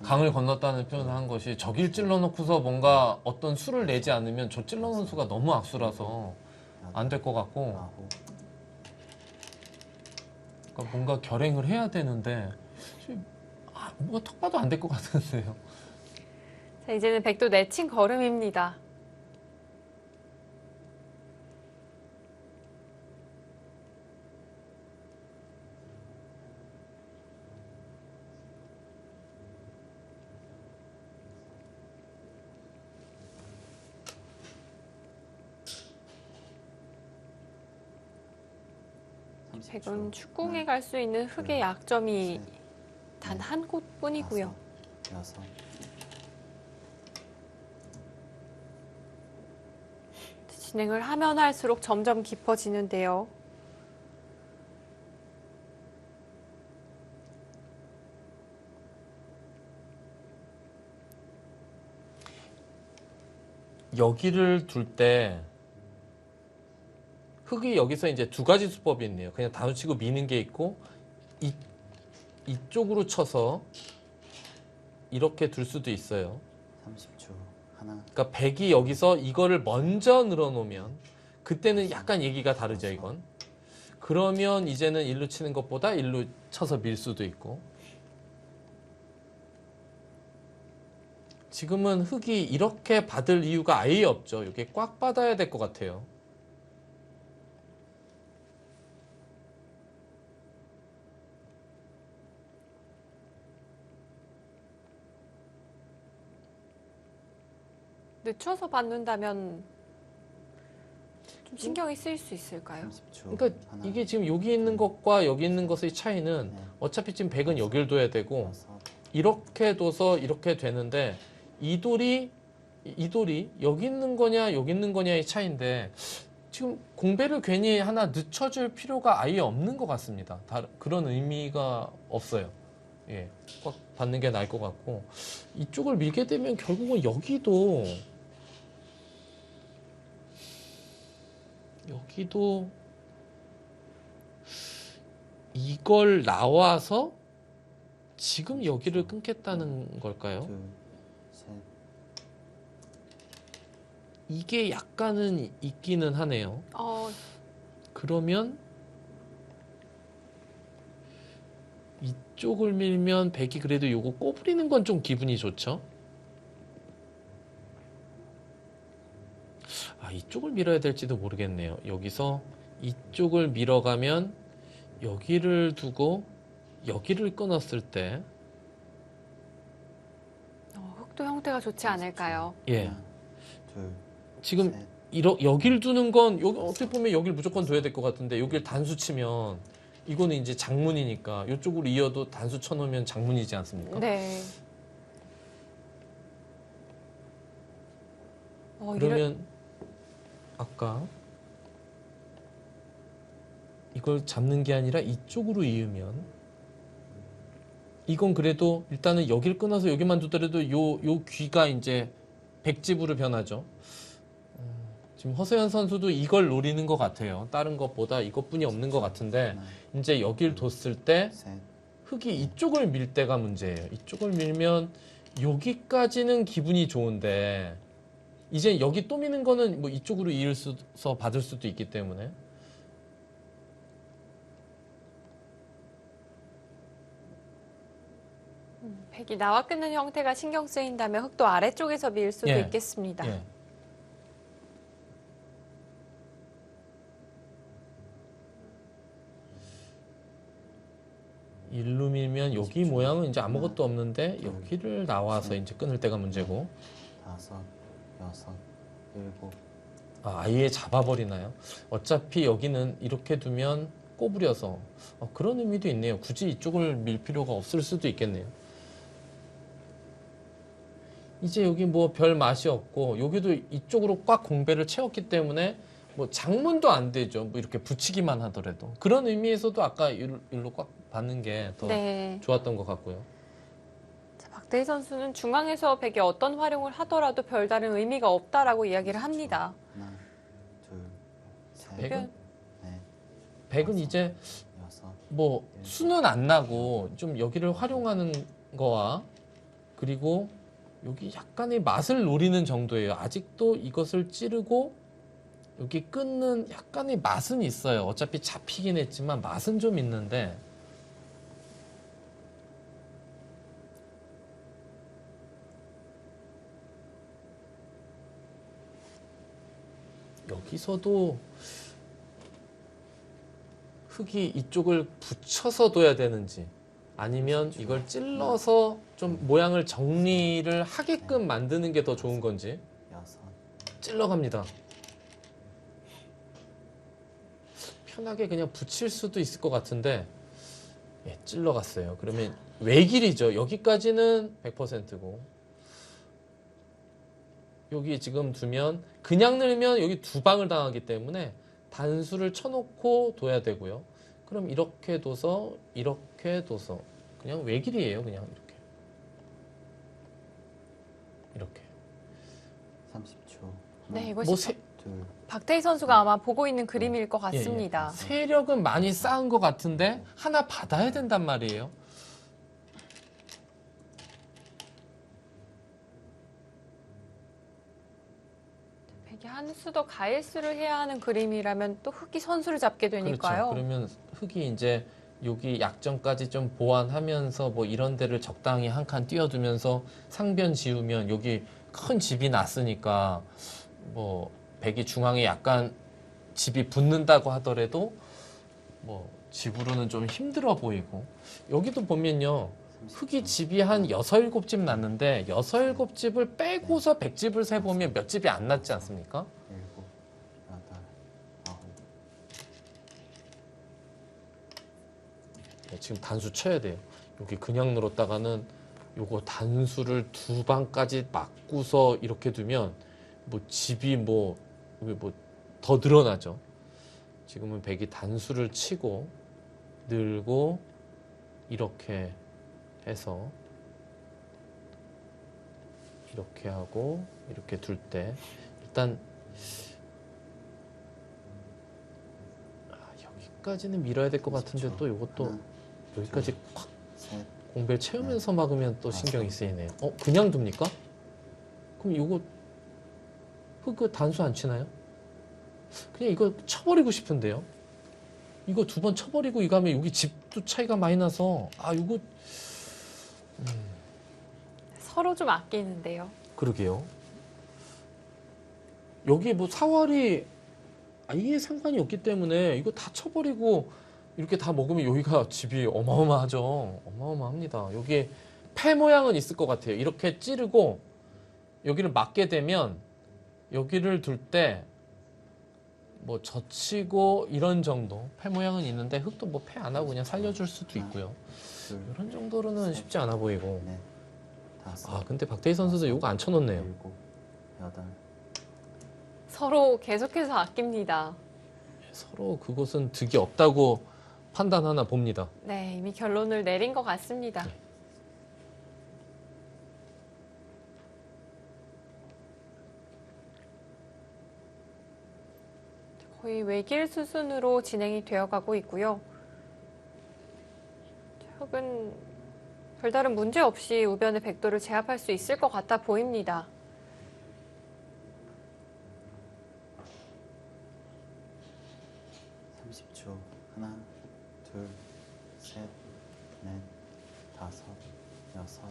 강을 건넜다는 표현을 한 것이 저길 찔러놓고서 뭔가 어떤 수를 내지 않으면 저 찔러놓은 수가 너무 악수라서 안 될 것 같고 아홉. 그러니까 뭔가 결행을 해야 되는데 뭐가 턱 봐도 안 될 것 같은데요. 자, 이제는 백도 내친 걸음입니다. 백은 축궁에 갈 수 있는 흑의 약점이 단 한 곳뿐이고요. 다섯, 여섯. 진행을 하면 할수록 점점 깊어지는데요. 여기를 둘 때 흑이 여기서 이제 두 가지 수법이 있네요. 그냥 단수치고 미는 게 있고 이쪽으로 쳐서 이렇게 둘 수도 있어요. 30초. 하나, 그러니까 백이 여기서 이거를 먼저 늘어놓으면 그때는 약간 얘기가 다르죠, 이건. 그러면 이제는 일로 치는 것보다 일로 쳐서 밀 수도 있고. 지금은 흑이 이렇게 받을 이유가 아예 없죠. 이게 꽉 받아야 될 것 같아요. 늦춰서 받는다면 좀 신경이 쓰일 수 있을까요? 30초. 그러니까 하나, 이게 지금 여기 있는 것과 여기 있는 것의 차이는 어차피 지금 백은 여길 둬야 되고 여섯, 이렇게 둬서 이렇게 되는데 이 돌이 여기 있는 거냐 여기 있는 거냐의 차이인데 지금 공배를 괜히 하나 늦춰줄 필요가 아예 없는 것 같습니다. 그런 의미가 없어요. 예, 꽉 받는 게 나을 것 같고 이쪽을 밀게 되면 결국은 여기도 이걸 나와서 지금 여기를 끊겠다는 걸까요? 둘, 셋, 이게 약간은 있기는 하네요. 그러면 이쪽을 밀면 백이 그래도 요거 꼬부리는 건 좀 기분이 좋죠? 이쪽을 밀어야 될지도 모르겠네요. 여기서 이쪽을 밀어가면 여기를 두고 여기를 끊었을 때 흑도 형태가 좋지 않을까요? 예, 하나, 둘, 지금 셋, 여길 두는 건 여기 어떻게 보면 여길 무조건 둬야 될 것 같은데 여길 단수 치면 이거는 이제 장문이니까 이쪽으로 이어도 단수 쳐놓으면 장문이지 않습니까? 네. 그러면 아까 이걸 잡는 게 아니라 이쪽으로 이으면 이건 그래도 일단은 여길 끊어서 여기만 두더라도 요 귀가 이제 백집으로 변하죠. 지금 허세현 선수도 이걸 노리는 것 같아요. 다른 것보다 이것뿐이 없는 것 같은데 하나, 이제 여길 뒀을 때 셋, 흑이 이쪽을 밀 때가 문제예요. 이쪽을 밀면 여기까지는 기분이 좋은데 이제 여기 또 미는 거는 뭐 이쪽으로 이을서 받을 수도 있기 때문에 백이 나와 끊는 형태가 신경 쓰인다면 흑도 아래쪽에서 밀 수도 예. 있겠습니다. 예. 일로 밀면 여기 모양은 이제 아무것도 없는데 여기를 나와서 이제 끊을 때가 문제고 다섯, 여섯, 일곱, 아예 잡아버리나요? 어차피 여기는 이렇게 두면 꼬부려서 그런 의미도 있네요. 굳이 이쪽을 밀 필요가 없을 수도 있겠네요. 이제 여기 뭐 별 맛이 없고 여기도 이쪽으로 꽉 공배를 채웠기 때문에 뭐 장문도 안 되죠. 뭐 이렇게 붙이기만 하더라도 그런 의미에서도 아까 일로 꽉 받는 게 더 네. 좋았던 것 같고요. 자, 박대희 선수는 중앙에서 백이 어떤 활용을 하더라도 별다른 의미가 없다라고 이야기를 합니다. 하나, 둘, 셋, 백은? 넷, 백은 이제 여섯, 뭐 수는 안 나고 좀 여기를 활용하는 거와 그리고 여기 약간의 맛을 노리는 정도예요. 아직도 이것을 찌르고 여기 끊는 약간의 맛은 있어요. 어차피 잡히긴 했지만 맛은 좀 있는데 여기서도 흙이 이쪽을 붙여서 둬야 되는지 아니면 이걸 찔러서 좀 모양을 정리를 하게끔 만드는 게 더 좋은 건지 여섯, 찔러갑니다. 편하게 그냥 붙일 수도 있을 것 같은데 예, 찔러갔어요. 그러면 외길이죠. 여기까지는 100%고 여기 지금 두면 그냥 넣으면 여기 두 방을 당하기 때문에 단수를 쳐놓고 둬야 되고요. 그럼 이렇게 둬서 그냥 외길이에요. 그냥 이렇게 30초. 네, 하나, 이것이 뭐 둘, 박대희 선수가 아마 보고 있는 그림일 것 같습니다. 세력은 많이 쌓은 것 같은데 하나 받아야 된단 말이에요. 백이 한 수 더 가일수를 해야 하는 그림이라면 또 흑이 선수를 잡게 되니까요. 그렇죠. 그러면 흙이 이제 여기 약점까지 좀 보완하면서 뭐 이런 데를 적당히 한 칸 띄워두면서 상변 지으면 여기 큰 집이 났으니까 뭐 백이 중앙에 약간 집이 붙는다고 하더라도 뭐 집으로는 좀 힘들어 보이고 여기도 보면요. 흙이 집이 한 6, 7집 났는데 6, 7집을 빼고서 100집을 세보면 몇 집이 안 났지 않습니까? 일곱, 여덟, 아홉, 네, 지금 단수 쳐야 돼요. 여기 그냥 늘었다가는 요거 단수를 두 방까지 맞고서 이렇게 두면 뭐 집이 뭐 더 늘어나죠. 지금은 백이 단수를 치고 늘고 이렇게 해서 이렇게 하고 이렇게 둘 때 일단 여기까지는 밀어야 될 것 같은데 또 이것도 하나, 여기까지 콱 셋, 공배를 채우면서 막으면 또 신경이 쓰이네요. 그냥 둡니까? 그럼 이거 그 단수 안 치나요? 그냥 이거 쳐버리고 싶은데요. 이거 두 번 쳐버리고 이거 하면 여기 집도 차이가 많이 나서 이거 서로 좀 아끼는데요. 그러게요. 여기 뭐 사활이 아예 상관이 없기 때문에 이거 다 쳐버리고 이렇게 다 먹으면 여기가 집이 어마어마하죠. 어마어마합니다. 여기 패 모양은 있을 것 같아요. 이렇게 찌르고 여기를 막게 되면 여기를 둘 때 뭐 젖히고 이런 정도 패 모양은 있는데 흙도 뭐 패 안 하고 그냥 살려줄 수도 있고요. 둘, 이런 정도로는 쉽지 않아 보이고. 넷, 다섯, 아 근데 박태희 선수도 요거 안 쳐놓네요. 일곱, 여덟. 서로 계속해서 아낍니다. 서로 그곳은 득이 없다고 판단하나 봅니다. 네, 이미 결론을 내린 것 같습니다. 네. 거의 외길 수순으로 진행이 되어가고 있고요. 흙은 별다른 문제 없이 우변의 백도를 제압할 수 있을 것 같아 보입니다. (30초) 하나, 둘, 셋, 넷, 다섯, 여섯.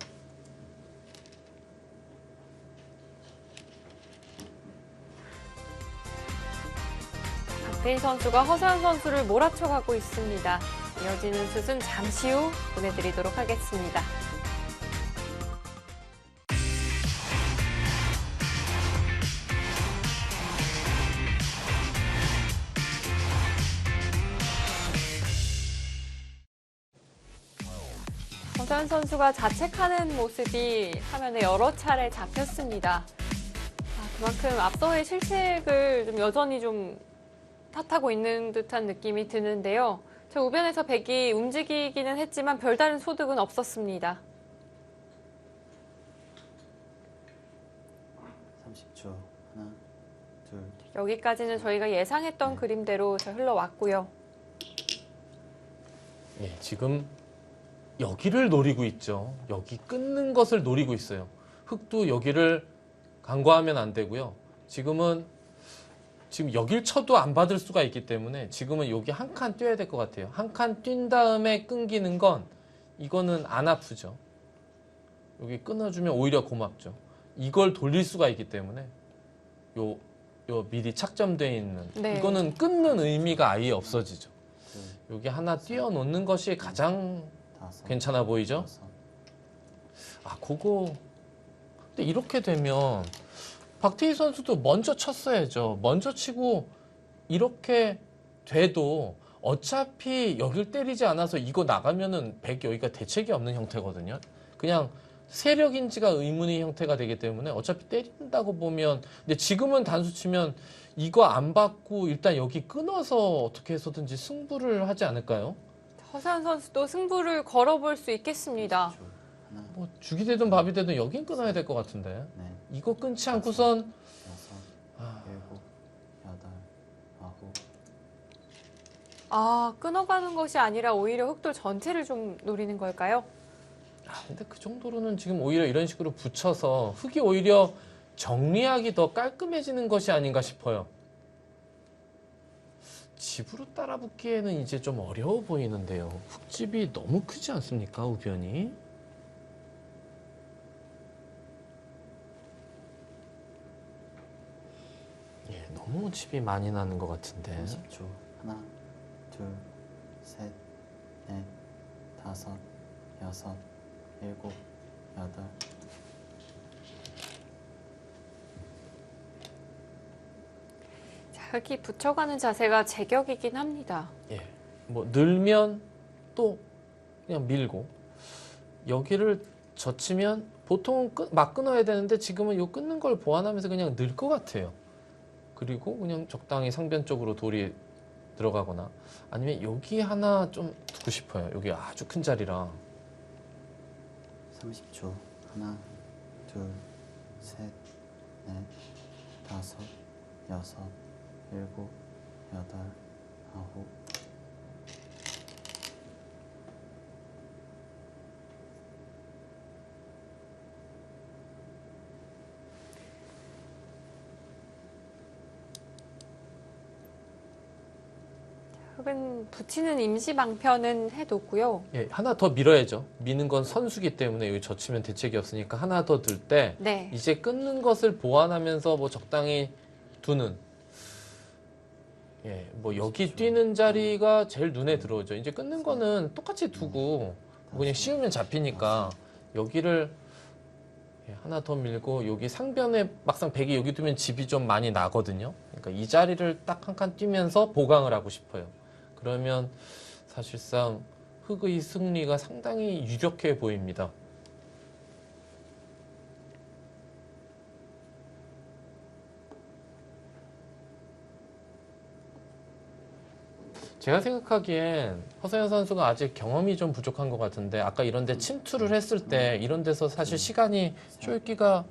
박태희 선수가 허서연 선수를 몰아쳐가고 있습니다. 이어지는 슛은 잠시 후 보내드리도록 하겠습니다. 허서연 선수가 자책하는 모습이 화면에 여러 차례 잡혔습니다. 그만큼 앞서의 실책을 좀 여전히 좀 탓하고 있는 듯한 느낌이 드는데요. 저 우변에서 백이 움직이기는 했지만 별다른 소득은 없었습니다. 30초 하나, 둘. 여기까지는 저희가 예상했던 그림대로 잘 흘러왔고요. 예, 지금 여기를 노리고 있죠. 여기 끊는 것을 노리고 있어요. 흙도 여기를 간과하면 안 되고요. 지금 여길 쳐도 안 받을 수가 있기 때문에 지금은 여기 한 칸 뛰어야 될 것 같아요. 한 칸 뛴 다음에 끊기는 건 이거는 안 아프죠. 여기 끊어주면 오히려 고맙죠. 이걸 돌릴 수가 있기 때문에 요 미리 착점되어 있는 네. 이거는 끊는 의미가 아예 없어지죠. 둘, 여기 하나 띄워놓는 것이 가장 다섯, 괜찮아 보이죠? 여섯. 아, 그거. 근데 이렇게 되면 박태희 선수도 먼저 쳤어야죠. 먼저 치고 이렇게 돼도 어차피 여길 때리지 않아서 이거 나가면은 100 여기가 대책이 없는 형태거든요. 그냥 세력인지가 의문의 형태가 되기 때문에 어차피 때린다고 보면 근데 지금은 단수 치면 이거 안 받고 일단 여기 끊어서 어떻게 해서든지 승부를 하지 않을까요? 허서연 선수도 승부를 걸어볼 수 있겠습니다. 30초 하나, 뭐 죽이 되든 밥이 되든 여긴 끊어야 될 것 같은데 넷, 이거 끊지 않고선 여섯, 아, 일곱, 여덟, 아홉. 끊어가는 것이 아니라 오히려 흑돌 전체를 좀 노리는 걸까요? 근데 그 정도로는 지금 오히려 이런 식으로 붙여서 흙이 오히려 정리하기 더 깔끔해지는 것이 아닌가 싶어요. 집으로 따라붙기에는 이제 좀 어려워 보이는데요. 흙집이 너무 크지 않습니까, 우변이? 예, 너무 집이 많이 나는 것 같은데. 30초 하나, 둘, 셋, 넷, 다섯, 여섯, 일곱, 여덟. 자, 흙이 붙여가는 자세가 제격이긴 합니다. 예, 뭐 늘면 또 그냥 밀고 여기를 젖히면 보통은 막 끊어야 되는데 지금은 이 끊는 걸 보완하면서 그냥 늘 것 같아요. 그리고 그냥 적당히 상변 쪽으로 돌이 들어가거나 아니면 여기 하나 좀 두고 싶어요. 여기 아주 큰 자리라. 30초 하나, 둘, 셋, 넷, 다섯, 여섯, 일곱, 여덟, 아홉. 흙은 붙이는 임시 방편은 해뒀고요. 예, 하나 더 밀어야죠. 미는 건 선수기 때문에 여기 젖히면 대책이 없으니까 하나 더 들 때 네. 이제 끊는 것을 보완하면서 뭐 적당히 두는 예, 뭐 여기 뛰는 자리가 제일 눈에 들어오죠. 이제 끊는 거는 똑같이 두고 그냥 씌우면 잡히니까 여기를 하나 더 밀고 여기 상변에 막상 백이 여기 두면 집이 좀 많이 나거든요. 그러니까 이 자리를 딱 한 칸 뛰면서 보강을 하고 싶어요. 그러면 사실상 흑의 승리가 상당히 유력해 보입니다. 제가 생각하기엔 허서연 선수가 아직 경험이 좀 부족한 것 같은데 아까 이런 데 침투를 했을 때 이런 데서 사실 시간이 쫄기가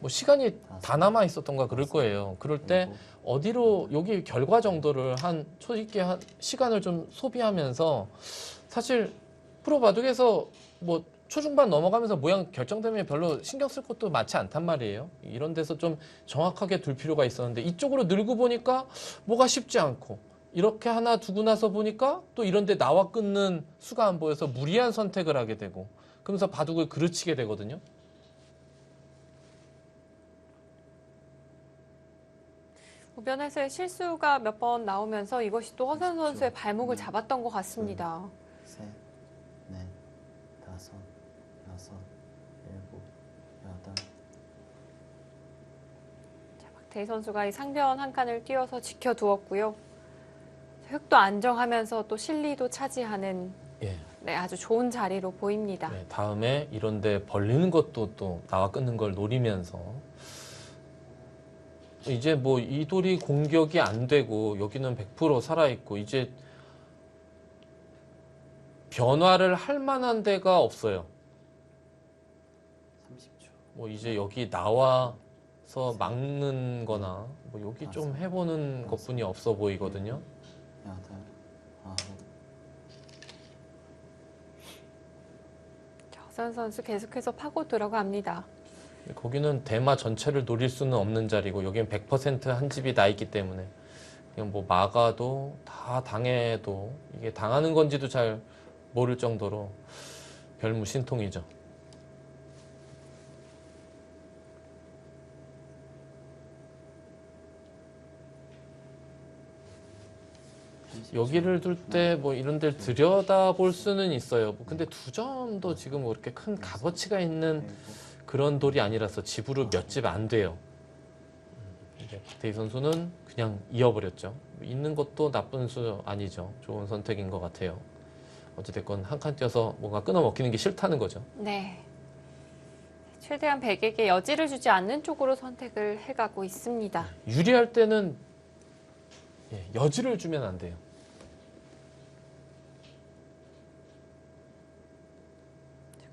뭐 시간이 다 남아 있었던가 그럴 거예요. 그럴 때 어디로 여기 결과 정도를 한 초있게 한 시간을 좀 소비하면서 사실 프로 바둑에서 뭐 초중반 넘어가면서 모양 결정되면 별로 신경 쓸 것도 많지 않단 말이에요. 이런 데서 좀 정확하게 둘 필요가 있었는데 이쪽으로 늘고 보니까 뭐가 쉽지 않고 이렇게 하나 두고 나서 보니까 또 이런데 나와 끊는 수가 안 보여서 무리한 선택을 하게 되고 그러면서 바둑을 그르치게 되거든요. 우변에서의 실수가 몇 번 나오면서 이것이 또 허선 선수의 발목을 잡았던 것 같습니다. 셋, 넷, 다섯, 여섯, 일곱, 여덟. 자, 박태희 선수가 이 상변 한 칸을 띄워서 지켜두었고요. 흙도 안정하면서 또 실리도 차지하는 예. 네, 아주 좋은 자리로 보입니다. 네, 다음에 이런데 벌리는 것도 또 나와 끊는 걸 노리면서 이제 뭐 이 돌이 공격이 안 되고 여기는 100% 살아있고 이제 변화를 할 만한 데가 없어요. 30초. 뭐 이제 여기 나와서 막는 거나 뭐 여기 좀 해보는 것뿐이 없어 보이거든요. 여덟, 아홉. 허선 선수 계속해서 파고 들어갑니다. 거기는 대마 전체를 노릴 수는 없는 자리고 여기는 100%한 집이 나 있기 때문에 그냥 뭐 막아도 다 당해도 이게 당하는 건지도 잘 모를 정도로 별무신통이죠. 여기를 둘 때 뭐 이런 데를 들여다볼 수는 있어요. 뭐 근데 두 점도 지금 뭐 이렇게 큰 값어치가 있는 그런 돌이 아니라서 집으로 몇 집 안 돼요. 이제 박태희 선수는 그냥 이어버렸죠. 있는 것도 나쁜 수 아니죠. 좋은 선택인 것 같아요. 어찌됐건 한 칸 띄어서 뭔가 끊어먹히는 게 싫다는 거죠. 네. 최대한 백에게 여지를 주지 않는 쪽으로 선택을 해가고 있습니다. 유리할 때는 여지를 주면 안 돼요.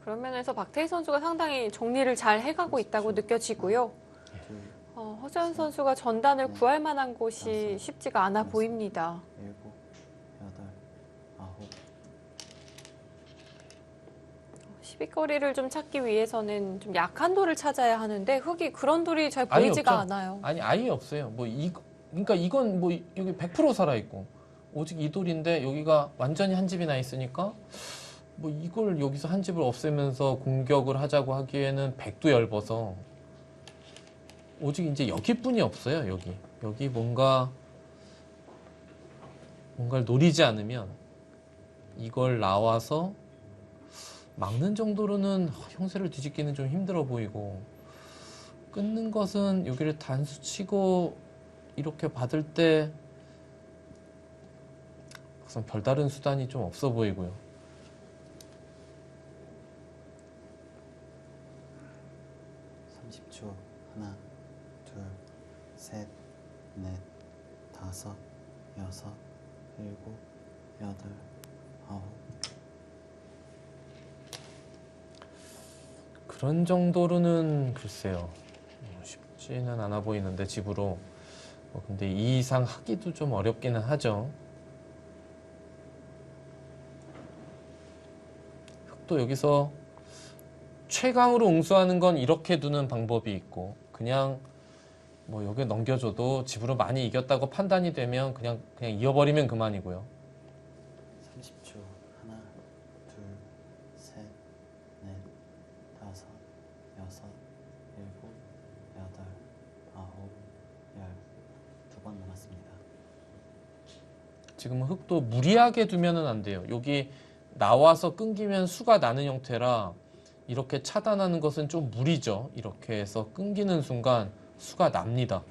그런 면에서 박태희 선수가 상당히 정리를 잘 해가고 있다고 느껴지고요. 허재현 선수가 전단을 구할 만한 곳이 쉽지가 않아 보입니다. 일곱, 여덟, 아홉. 시비거리를 좀 찾기 위해서는 좀 약한 돌을 찾아야 하는데 흙이 그런 돌이 잘 아예 보이지가 없죠. 않아요. 아니 아예 없어요. 뭐 그러니까 이건 뭐 여기 100% 살아 있고 오직 이 돌인데 여기가 완전히 한 집이 나 있으니까 뭐 이걸 여기서 한 집을 없애면서 공격을 하자고 하기에는 백도 얇아서 오직 이제 여기뿐이 없어요. 여기 뭔가를 노리지 않으면 이걸 나와서 막는 정도로는 형세를 뒤집기는 좀 힘들어 보이고 끊는 것은 여기를 단수 치고 이렇게 받을 때 막상 별다른 수단이 좀 없어 보이고요. 초 하나, 둘, 셋, 넷, 다섯, 여섯, 일곱, 여덟, 아홉. 그런 정도로는 글쎄요. 쉽지는 않아 보이는데 집으로. 근데 이 이상 하기도 좀 어렵기는 하죠. 또 여기서 최강으로 응수하는 건 이렇게 두는 방법이 있고 그냥 뭐 여기 넘겨줘도 집으로 많이 이겼다고 판단이 되면 그냥 이어버리면 그만이고요. 30초. 하나, 둘, 셋, 넷, 다섯, 여섯, 일곱, 여덟, 아홉, 열. 2번 남았습니다. 지금은 흙도 무리하게 두면은 안 돼요. 여기 나와서 끊기면 수가 나는 형태라 이렇게 차단하는 것은 좀 무리죠. 이렇게 해서 끊기는 순간 수가 납니다.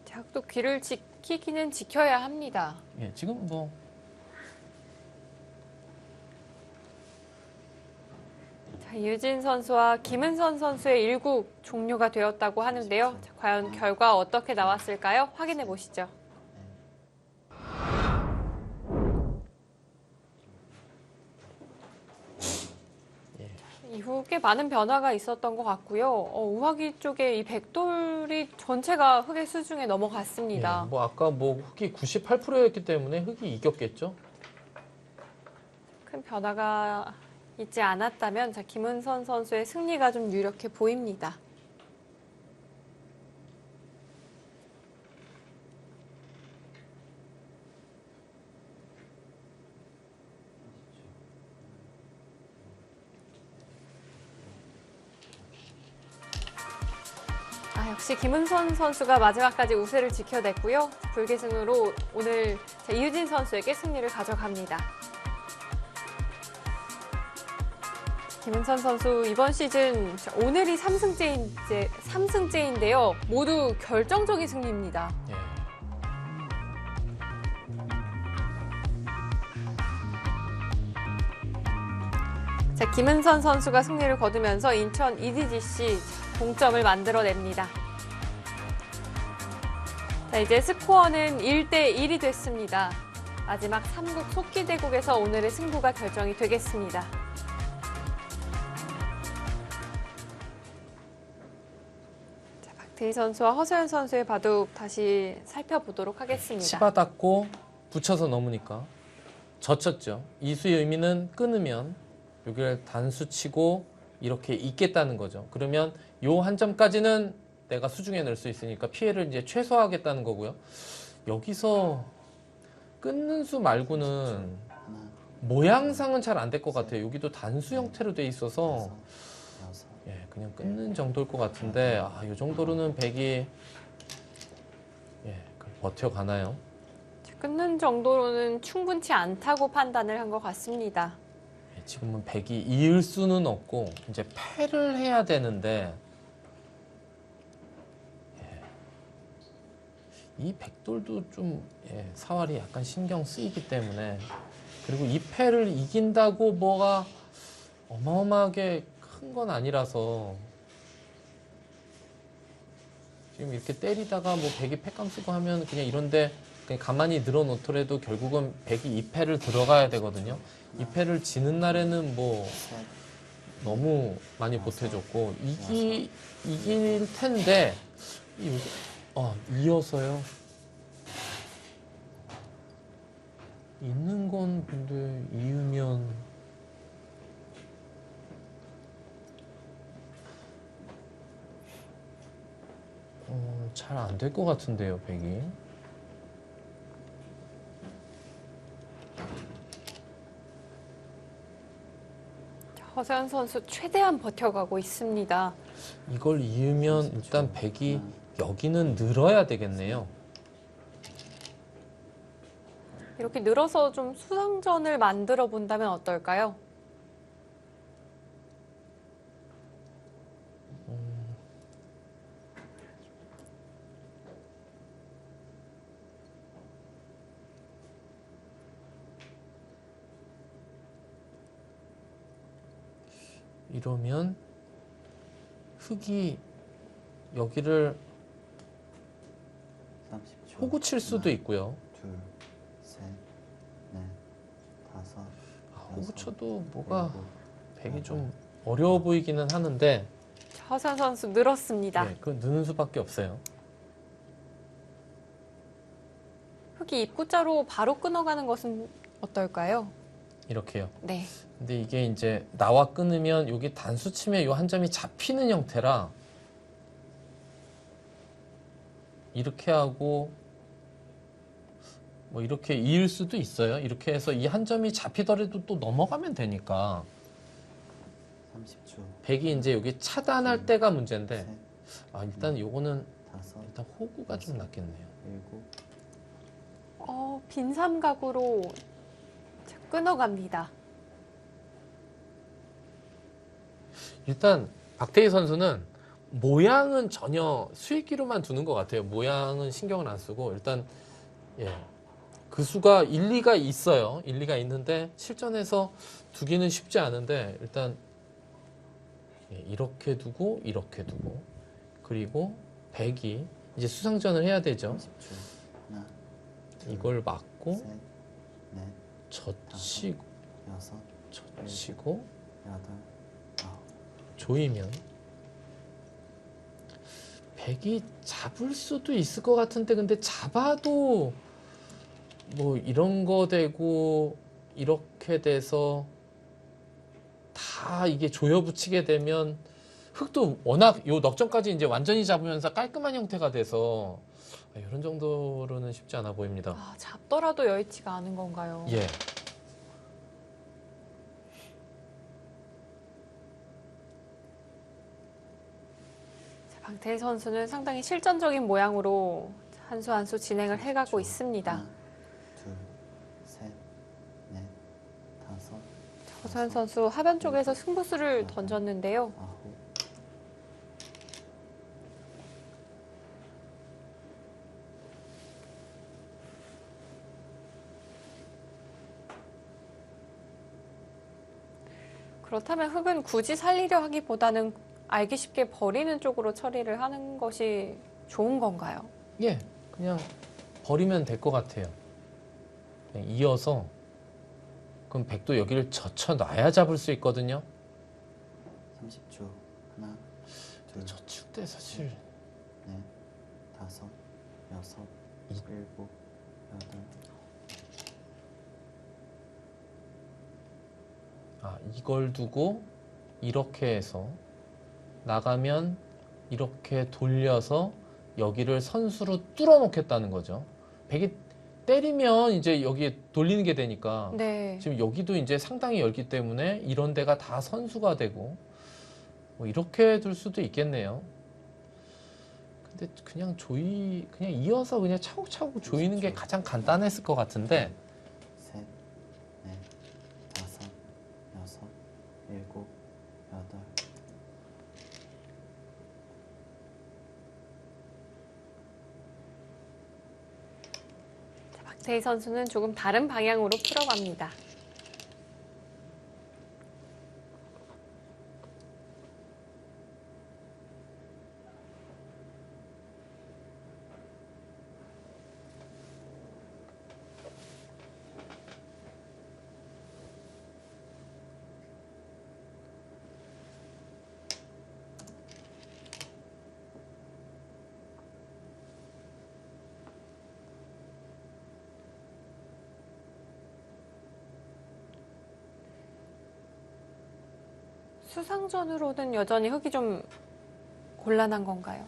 자, 또 귀를 지키기는 지켜야 합니다. 예, 지금 뭐 자, 이유진 선수와 김은선 선수의 1국 종료가 되었다고 하는데요. 자, 과연 결과 어떻게 나왔을까요? 확인해 보시죠. 이후 꽤 많은 변화가 있었던 것 같고요. 우하기 쪽에 이 백돌이 전체가 흑의 수중에 넘어갔습니다. 뭐 아까 뭐 흑이 98%였기 때문에 흑이 이겼겠죠. 큰 변화가 있지 않았다면 자, 김은선 선수의 승리가 좀 유력해 보입니다. 역시 김은선 선수가 마지막까지 우세를 지켜냈고요. 불계승으로 오늘 이유진 선수에게 승리를 가져갑니다. 김은선 선수 이번 시즌 오늘이 3승째인데요. 모두 결정적인 승리입니다. 예. 자, 김은선 선수가 승리를 거두면서 인천 EDGC 동점을 만들어냅니다. 자, 이제 스코어는 1대1이 됐습니다. 마지막 3국 속기대국에서 오늘의 승부가 결정이 되겠습니다. 자, 박태희 선수와 허서연 선수의 바둑 다시 살펴보도록 하겠습니다. 치받았고 붙여서 넘으니까 젖혔죠. 이수의 의미는 끊으면 여기를 단수 치고 이렇게 있겠다는 거죠. 그러면 요 한 점까지는 내가 수중에 넣을 수 있으니까 피해를 이제 최소화하겠다는 거고요. 여기서 끊는 수 말고는 모양상은 잘 안 될 것 같아요. 여기도 단수 형태로 돼 있어서 예, 그냥 끊는 정도일 것 같은데 이 정도로는 백이 버텨가나요? 끊는 정도로는 충분치 않다고 판단을 한 것 같습니다. 예, 지금은 백이 이을 수는 없고 이제 패를 해야 되는데 이 백돌도 좀 사활이 약간 신경 쓰이기 때문에 그리고 이 패를 이긴다고 뭐가 어마어마하게 큰 건 아니라서 지금 이렇게 때리다가 뭐 백이 패감 쓰고 하면 그냥 이런데 그냥 가만히 늘어놓더라도 결국은 백이 이 패를 들어가야 되거든요. 이 패를 지는 날에는 뭐 너무 많이 보태줬고 이길 텐데 이어서요. 있는 건 근데 이으면 잘 안 될 것 같은데요, 백이. 허서연 선수 최대한 버텨가고 있습니다. 이걸 이으면 일단 백이 여기는 늘어야 되겠네요. 이렇게 늘어서 좀 수상전을 만들어 본다면 어떨까요? 이러면 흑이 여기를 30초. 호구 칠 수도 있고요. 둘, 셋, 넷, 다섯. 호구 쳐도 뭐가 일곱, 백이 좀 어려워 보이기는 하는데 허서연 선수 늘었습니다. 그 느는 수밖에 없어요. 흑이 입구자로 바로 끊어가는 것은 어떨까요? 이렇게요. 네. 근데 이게 이제 나와 끊으면 여기 단수 치면 요 한 점이 잡히는 형태라 이렇게 하고 뭐 이렇게 이을 수도 있어요. 이렇게 해서 이 한 점이 잡히더라도 또 넘어가면 되니까 30초. 백이 이제 여기 차단할 때가 문제인데 셋, 일단 요거는 다섯, 일단 호구가 좀 낫겠네요. 일곱. 빈 삼각으로 끊어갑니다. 일단 박태희 선수는 모양은 전혀 수익기로만 두는 것 같아요. 모양은 신경을 안 쓰고 일단 예. 그 수가 일리가 있어요. 일리가 있는데 실전에서 두기는 쉽지 않은데 일단 예, 이렇게 두고 이렇게 두고 그리고 100이 이제 수상전을 해야 되죠. 30초. 하나, 이걸 막고 셋, 넷, 젖히고 여섯, 젖히고 여덟, 아홉. 조이면 100이 잡을 수도 있을 것 같은데 근데 잡아도 뭐 이런 거 되고 이렇게 돼서 다 이게 조여붙이게 되면 흙도 워낙 요 넉점까지 이제 완전히 잡으면서 깔끔한 형태가 돼서 이런 정도로는 쉽지 않아 보입니다. 아, 잡더라도 여의치가 않은 건가요? 예. 자, 박태희 선수는 상당히 실전적인 모양으로 한 수 한 수 진행을 해가고 있습니다. 하나, 둘, 셋, 넷, 다섯, 허서연 선수 하변 쪽에서 승부수를 던졌는데요. 아홉. 그렇다면 흙은 굳이 살리려 하기보다는 알기 쉽게 버리는 쪽으로 처리를 하는 것이 좋은 건가요? 예. 그냥 버리면 될 것 같아요. 그냥 이어서 그럼 100도 여기를 젖혀 놔야 잡을 수 있거든요. 30초. 하나, 둘, 젖힐 때 사실 넷, 다섯, 여섯, 일곱, 여덟. 이걸 두고 이렇게 해서 나가면 이렇게 돌려서 여기를 선수로 뚫어 놓겠다는 거죠. 100이 때리면 이제 여기에 돌리는 게 되니까 네. 지금 여기도 이제 상당히 열기 때문에 이런 데가 다 선수가 되고 뭐 이렇게 둘 수도 있겠네요. 근데 그냥 그냥 이어서 그냥 차곡차곡 조이는 게 가장 간단했을 것 같은데 셋, 넷, 다섯, 여섯, 일곱, 여덟. 자, 박태희 선수는 조금 다른 방향으로 풀어갑니다. 수상전으로는 여전히 흙이 좀 곤란한 건가요?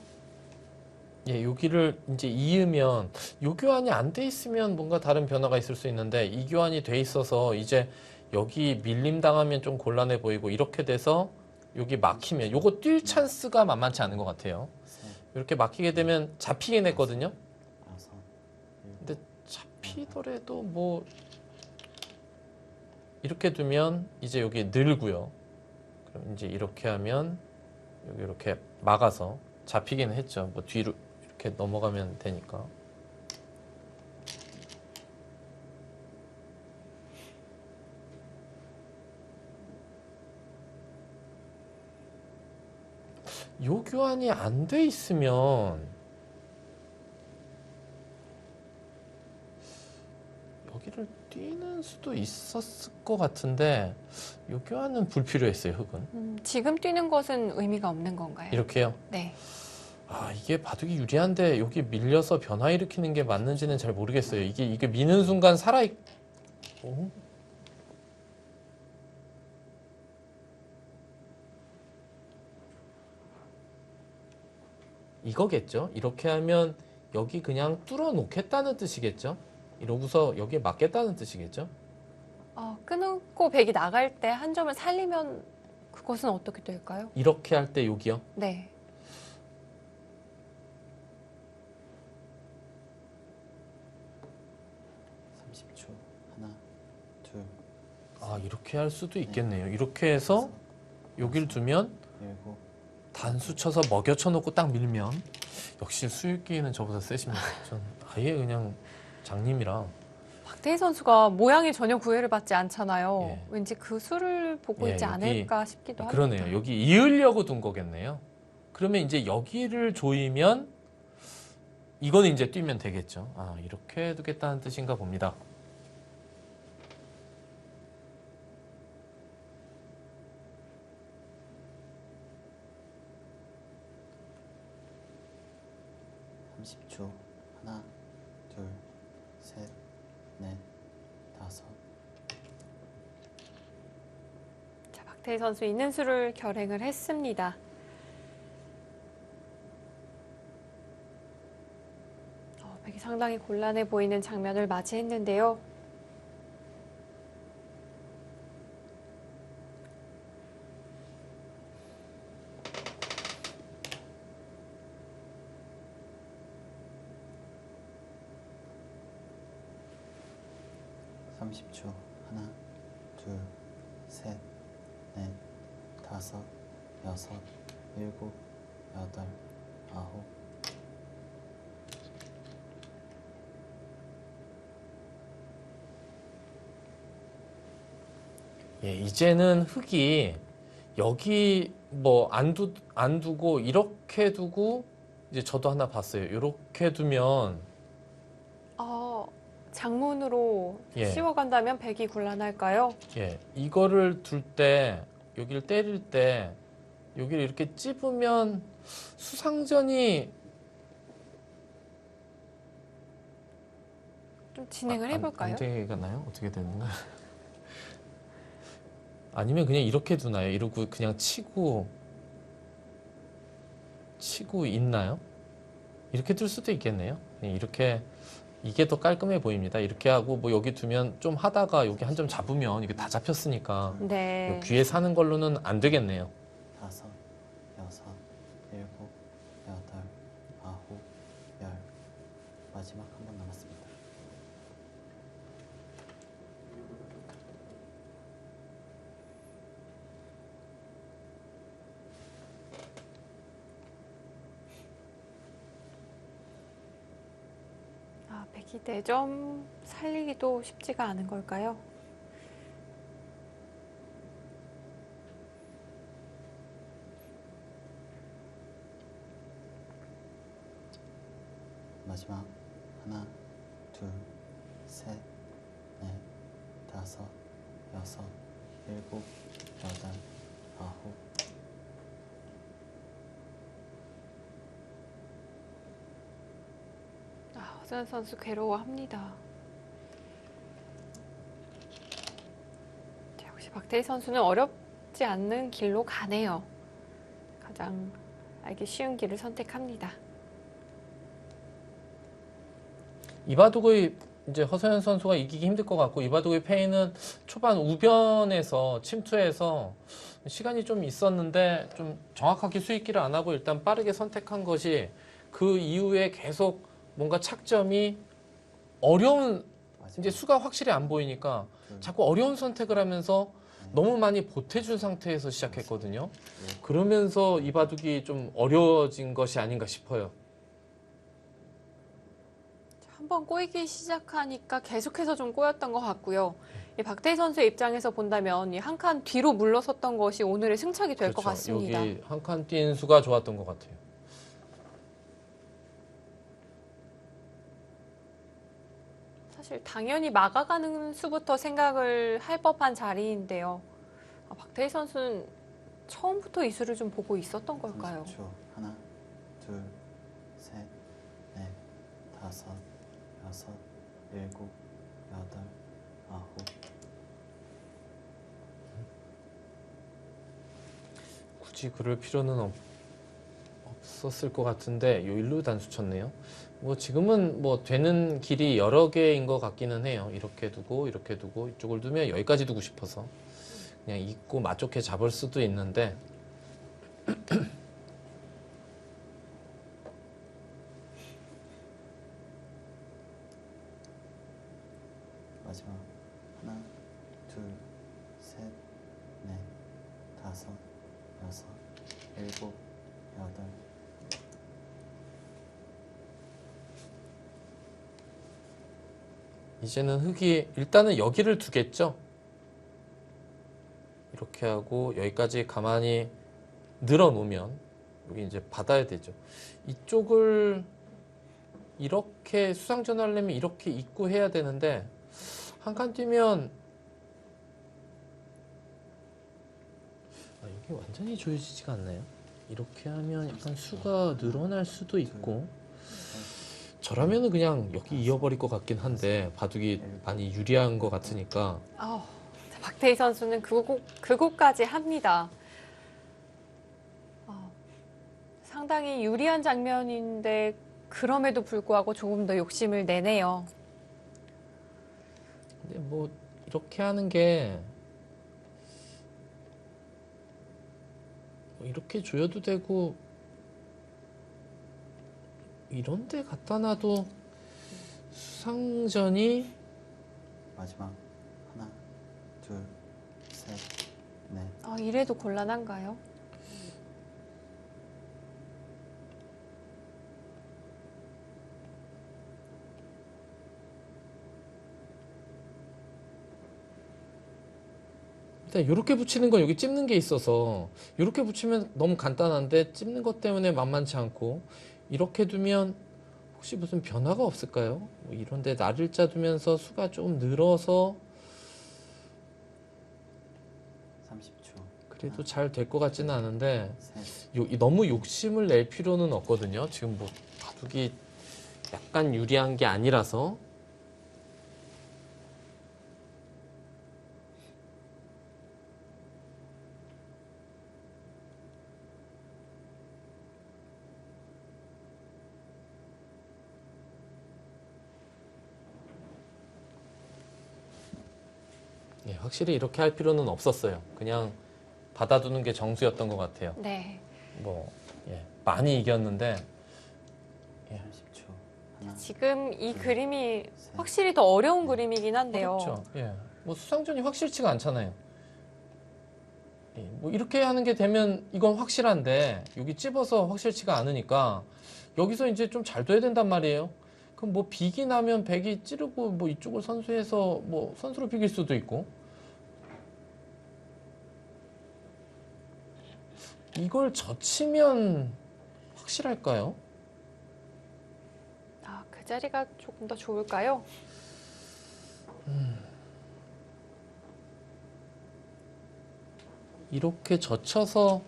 예, 여기를 이제 이으면 요 교환이 안 돼 있으면 뭔가 다른 변화가 있을 수 있는데 이 교환이 돼 있어서 이제 여기 밀림 당하면 좀 곤란해 보이고 이렇게 돼서 여기 막히면 요거 뛸 찬스가 만만치 않은 것 같아요. 셋, 이렇게 막히게 되면 잡히긴 했거든요. 여섯, 근데 잡히더라도 뭐 이렇게 두면 이제 여기 늘고요. 그럼 이제 이렇게 하면 여기 이렇게 막아서 잡히긴 했죠. 뭐 뒤로 이렇게 넘어가면 되니까. 요 교환이 안 돼 있으면 여기를 뛰는 수도 있었을 것 같은데 요 교환은 불필요했어요. 흙은 지금 뛰는 것은 의미가 없는 건가요? 이렇게요. 네. 이게 바둑이 유리한데 여기 밀려서 변화 일으키는 게 맞는지는 잘 모르겠어요. 이게 미는 순간 살아있고 이거겠죠. 이렇게 하면 여기 그냥 뚫어 놓겠다는 뜻이겠죠. 이러고서 여기에 맞겠다는 뜻이겠죠. 끊고 백이 나갈 때 한 점을 살리면 그것은 어떻게 될까요? 이렇게 할 때 여기요. 네. 삼십 초. 하나, 둘, 이렇게 할 수도 있겠네요. 이렇게 해서 여길 두면 일곱, 단수 쳐서 먹여 쳐놓고 딱 밀면 역시 수익기는 저보다 세십니다. 전 아예 그냥 장님이라. 박태희 선수가 모양이 전혀 구애를 받지 않잖아요. 예. 왠지 그 수를 보고 예, 있지 여기- 않을까 싶기도 합니다. 그러네요. 여기 이으려고 둔 거겠네요. 그러면 이제 여기를 조이면 이거는 이제 뛰면 되겠죠. 아, 이렇게 두겠다는 뜻인가 봅니다. 삼십 초 하나, 둘, 셋, 넷, 다섯, 자, 박태희 선수 있는 수를 결행을 했습니다. 백이 상당히 곤란해 보이는 장면을 맞이했는데요. 삼십 초 하나, 둘, 셋, 넷, 다섯, 여섯, 일곱, 여덟, 아홉, 예, 이제는 흙이 여기 뭐 안 두고 이렇게 두고 이제 저도 하나 봤어요. 이렇게 두면 장문으로 예. 씌워간다면 백이 곤란할까요? 예, 이거를 둘 때 여기를 때릴 때 여기를 이렇게 찝으면 수상전이 좀 진행을 해볼까요? 안 되나요? 어떻게 되는가? 아니면 그냥 이렇게 두나요? 이러고 그냥 치고 있나요? 이렇게 둘 수도 있겠네요. 그냥 이렇게 이게 더 깔끔해 보입니다. 이렇게 하고 뭐 여기 두면 좀 하다가 여기 한 점 잡으면 이게 다 잡혔으니까 네. 귀에 사는 걸로는 안 되겠네요. 다섯, 여섯, 일곱, 여덟, 아홉, 열. 마지막 한 번 남았습니다. 백이 4점 살리기도 쉽지가 않은 걸까요? 마지막 하나, 둘, 셋, 넷, 다섯, 여섯, 일곱, 여덟, 아홉, 허수연 선수 괴로워합니다. 자, 역시 박태희 선수는 어렵지 않는 길로 가네요. 가장 알기 쉬운 길을 선택합니다. 이바둑의 이제 허서연 선수가 이기기 힘들 것 같고 이바둑의 페이는 초반 우변에서 침투해서 시간이 좀 있었는데 좀 정확하게 수익기를 안 하고 일단 빠르게 선택한 것이 그 이후에 계속 뭔가 착점이 어려운 이제 수가 확실히 안 보이니까 자꾸 어려운 선택을 하면서 너무 많이 보태준 상태에서 시작했거든요. 그러면서 이바둑이 좀 어려워진 것이 아닌가 싶어요. 한번 꼬이기 시작하니까 계속해서 좀 꼬였던 것 같고요. 이 박태희 선수의 입장에서 본다면 이 한 칸 뒤로 물러섰던 것이 오늘의 승착이 될 것 같습니다. 여기 한 칸 뛴 수가 좋았던 것 같아요. 사실 당연히 막아가는 수부터 생각을 할 법한 자리인데요. 박태희 선수는 처음부터 이 수를 좀 보고 있었던 걸까요? 30초 하나, 둘, 셋, 넷, 다섯, 여섯, 일곱, 여덟, 아홉, 굳이 그럴 필요는 없었을 것 같은데 요 일로 단수 쳤네요. 뭐 지금은 뭐 되는 길이 여러 개인 것 같기는 해요. 이렇게 두고 이쪽을 두면 여기까지 두고 싶어서 그냥 입고 맞좋게 잡을 수도 있는데 마지막 하나, 둘, 셋, 넷, 다섯, 여섯, 일곱, 여덟. 이제는 흙이 일단은 여기를 두겠죠. 이렇게 하고 여기까지 가만히 늘어놓으면 여기 이제 받아야 되죠. 이쪽을 이렇게 수상전하려면 이렇게 입고 해야 되는데 한 칸 뛰면 이게 완전히 조여지지가 않나요? 이렇게 하면 약간 수가 늘어날 수도 있고 저라면은 그냥 여기 이어버릴 것 같긴 한데 바둑이 많이 유리한 것 같으니까 박태희 선수는 그곳까지 합니다. 상당히 유리한 장면인데 그럼에도 불구하고 조금 더 욕심을 내네요. 근데 뭐 이렇게 하는 게 이렇게 조여도 되고 이런 데 갖다 놔도 수상전이 마지막 하나, 둘, 셋, 넷. 이래도 곤란한가요? 일단 이렇게 붙이는 건 여기 찝는 게 있어서 이렇게 붙이면 너무 간단한데 찝는 것 때문에 만만치 않고 이렇게 두면 혹시 무슨 변화가 없을까요? 뭐 이런데 날일자 두면서 수가 좀 늘어서 30초. 그래도 잘 될 것 같지는 않은데 셋. 너무 욕심을 낼 필요는 없거든요. 지금 뭐 바둑이 약간 유리한 게 아니라서 예, 확실히 이렇게 할 필요는 없었어요. 그냥 받아두는 게 정수였던 것 같아요. 네. 뭐 많이 이겼는데 30초. 하나, 지금 이 그림이 셋. 확실히 더 어려운 그림이긴 한데요. 그렇죠. 예, 뭐 수상전이 확실치가 않잖아요. 예, 뭐 이렇게 하는 게 되면 이건 확실한데 여기 찝어서 확실치가 않으니까 여기서 이제 좀 잘 둬야 된단 말이에요. 그럼 뭐 비기 나면 백이 찌르고 뭐 이쪽을 선수해서 뭐 선수로 비길 수도 있고 이걸 젖히면 확실할까요? 그 자리가 조금 더 좋을까요? 이렇게 젖혀서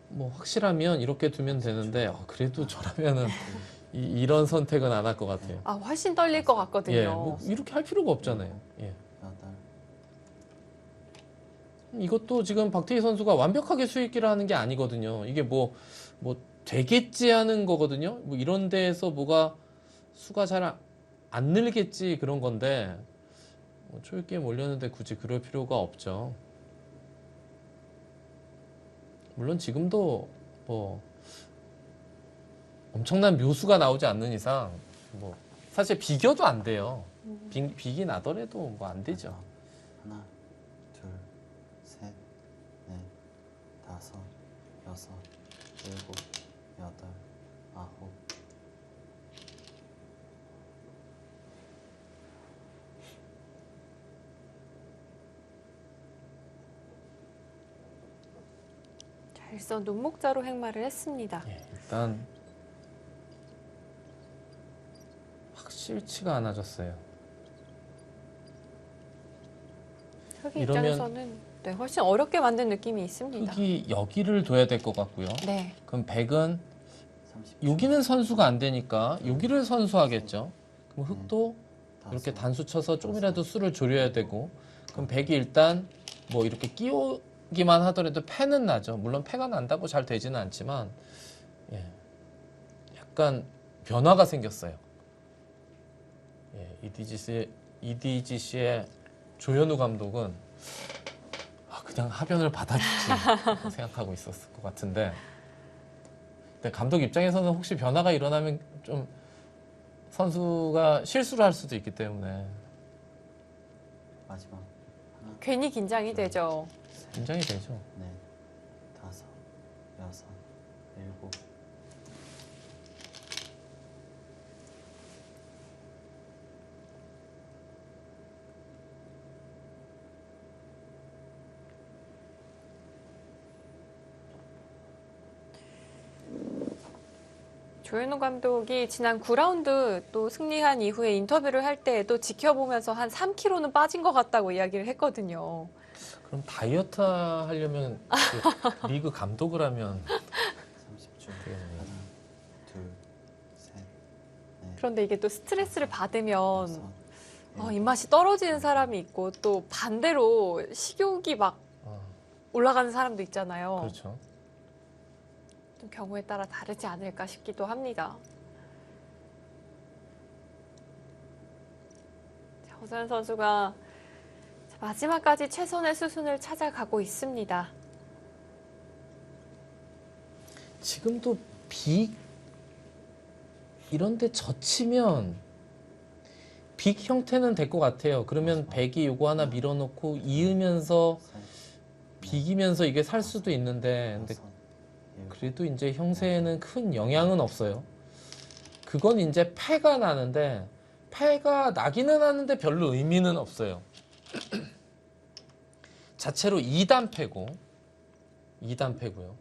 뭐 확실하면 이렇게 두면 되는데 그래도 저라면은 이런 선택은 안 할 것 같아요. 훨씬 떨릴 것 같거든요. 예, 뭐 이렇게 할 필요가 없잖아요. 예. 여덟. 이것도 지금 박태희 선수가 완벽하게 수익기를 하는 게 아니거든요. 이게 뭐 되겠지 하는 거거든요. 뭐 이런 데에서 뭐가 수가 잘 안 늘겠지 그런 건데 초읽기에 몰렸는데 굳이 그럴 필요가 없죠. 물론 지금도 뭐 엄청난 묘수가 나오지 않는 이상 뭐 사실 비겨도 안 돼요. 비기 나더라도 뭐 안 되죠. 하나, 둘, 셋, 넷, 다섯, 여섯, 일곱, 여덟, 아홉. 잘 써 눈목자로 행마를 했습니다. 예, 일단 확실치가 않아졌어요. 흑이 이러면 입장에서는 훨씬 어렵게 만든 느낌이 있습니다. 흙이 여기를 둬야 될 것 같고요. 네. 그럼 백은 30초. 여기는 선수가 안 되니까 여기를 선수하겠죠. 그럼 흙도 이렇게 다섯, 단수 쳐서 조금이라도 수를 줄여야 되고 그럼 백이 일단 뭐 이렇게 끼우기만 하더라도 패는 나죠. 물론 패가 난다고 잘 되지는 않지만 예, 약간 변화가 생겼어요. 예, EDGC의 조현우 감독은 그냥 하변을 받아주지 생각하고 있었을 것 같은데 근데 감독 입장에서는 혹시 변화가 일어나면 좀 선수가 실수를 할 수도 있기 때문에 마지막 하나, 괜히 긴장이 되죠. 셋, 긴장이 되죠. 넷, 다섯, 여섯, 일곱, 조현우 감독이 지난 9라운드 또 승리한 이후에 인터뷰를 할 때 또 지켜보면서 한 3kg는 빠진 것 같다고 이야기를 했거든요. 그럼 다이어트 하려면 그 리그 감독을 하면 30초. 되겠네요. 하나, 둘, 셋, 넷, 그런데 이게 또 스트레스를 받으면 여섯, 입맛이 떨어지는 사람이 있고 또 반대로 식욕이 막 어, 올라가는 사람도 있잖아요. 그렇죠. 좀 경우에 따라 다르지 않을까 싶기도 합니다. 자, 허서연 선수가 마지막까지 최선의 수순을 찾아가고 있습니다. 지금도 빅 이런데 젖히면 빅 형태는 될 것 같아요. 그러면 백이 요거 하나 밀어놓고 이으면서 셋, 비기면서 이게 살 수도 있는데 근데 다섯, 일곱, 그래도 이제 형세에는 큰 영향은 없어요. 그건 이제 패가 나는데 패가 나기는 하는데 별로 의미는 없어요. 자체로 2단 패고 2단 패고요.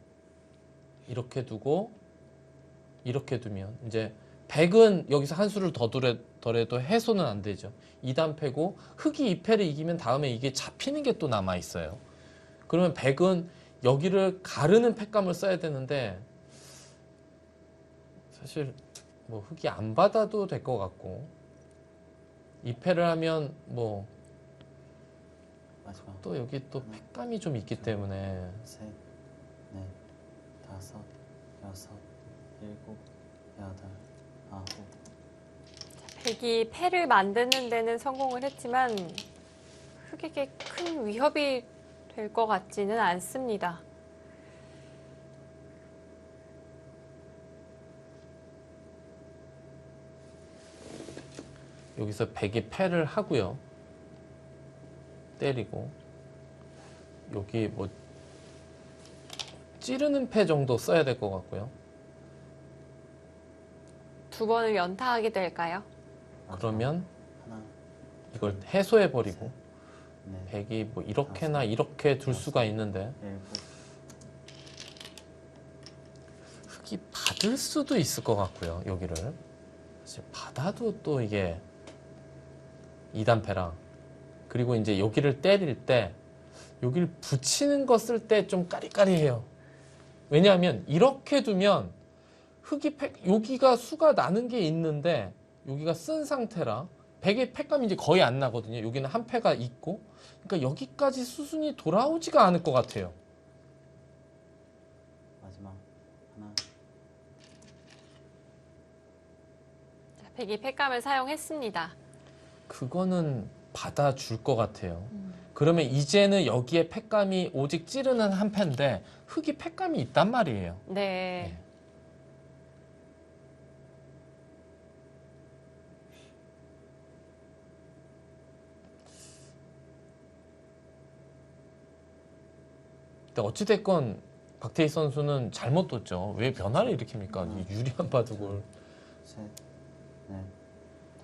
이렇게 두고 이렇게 두면 이제 100은 여기서 한 수를 더 더래도 해소는 안 되죠. 2단 패고 흑이 2패를 이기면 다음에 이게 잡히는 게 또 남아 있어요. 그러면 100은 여기를 가르는 패감을 써야 되는데 사실 뭐 흑이 안 받아도 될 것 같고 2패를 하면 뭐 마지막. 또 여기 또 패감이 좀 있기 때문에 셋, 넷, 다섯, 여섯, 일곱, 여덟, 아홉, 백이 패를 만드는 데는 성공을 했지만 흑에게 큰 위협이 될 것 같지는 않습니다. 여기서 백이 패를 하고요. 때리고 여기 뭐 찌르는 패 정도 써야 될 것 같고요. 두 번을 연타하게 될까요? 그러면 하나, 이걸 해소해 버리고 넷, 백이 뭐 이렇게나 이렇게 둘 수가 있는데 일곱, 흑이 받을 수도 있을 것 같고요. 여기를 사실 받아도 또 이게 2단패랑 그리고 이제 여기를 때릴 때 여기를 붙이는 거 쓸 때 좀 까리까리해요. 왜냐하면 이렇게 두면 흑이 여기가 수가 나는 게 있는데 여기가 쓴 상태라 백의 패감이 이제 거의 안 나거든요. 여기는 한 패가 있고 그러니까 여기까지 수순이 돌아오지가 않을 것 같아요. 마지막. 하나, 자, 백이 패감을 사용했습니다. 그거는 받아줄 것 같아요. 그러면 이제는 여기에 패감이 오직 찌르는 한 패인데 흑이 패감이 있단 말이에요. 네. 네. 근데 어찌됐건 박태희 선수는 잘못 뒀죠. 왜 변화를 일으킵니까? 이 유리한 바둑을. 셋, 넷,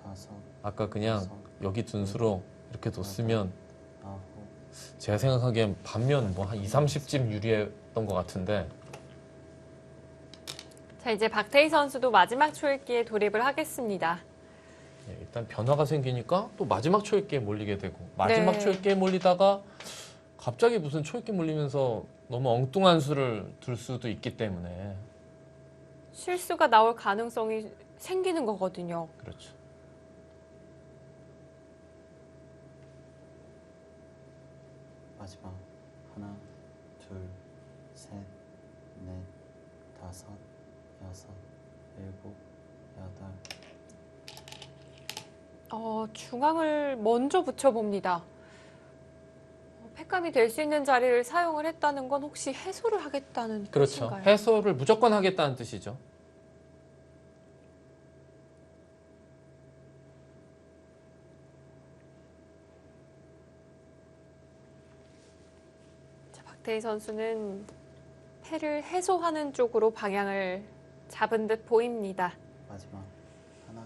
다섯, 아까 그냥 여기 둔수로 이렇게 뒀으면 아홉, 제가 생각하기엔 반면 뭐 한 2, 30쯤 유리했던 것 같은데 자, 이제 박태희 선수도 마지막 초읽기에 돌입을 하겠습니다. 네, 일단 변화가 생기니까 또 마지막 초읽기에 몰리게 되고 마지막 네. 초읽기에 몰리다가 갑자기 무슨 초읽기 몰리면서 너무 엉뚱한 수를 둘 수도 있기 때문에 실수가 나올 가능성이 생기는 거거든요. 그렇죠. 마지막. 하나, 둘, 셋, 넷, 다섯, 여섯, 일곱, 여덟, 중앙을 먼저 붙여봅니다. 패감이 될 수 있는 자리를 사용을 했다는 건 혹시 해소를 하겠다는 그렇죠. 뜻인가요? 해소를 무조건 하겠다는 뜻이죠. 자, 박태희 선수는 패를 해소하는 쪽으로 방향을 잡은 듯 보입니다. 마지막 하나,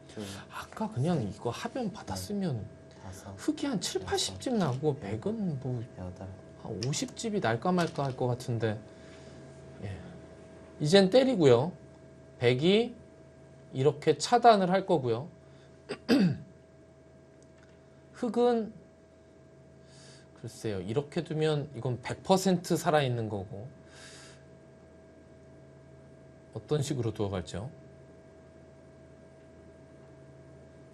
둘, 아까 그냥 이거 하변 받았으면 다섯, 흙이 한 7, 80집 나고 100은 뭐 여덟, 한 50집이 날까 말까 할 것 같은데 예. 이젠 때리고요. 100이 이렇게 차단을 할 거고요. 흙은 글쎄요. 이렇게 두면 이건 100% 살아있는 거고 어떤 식으로 두어갈죠?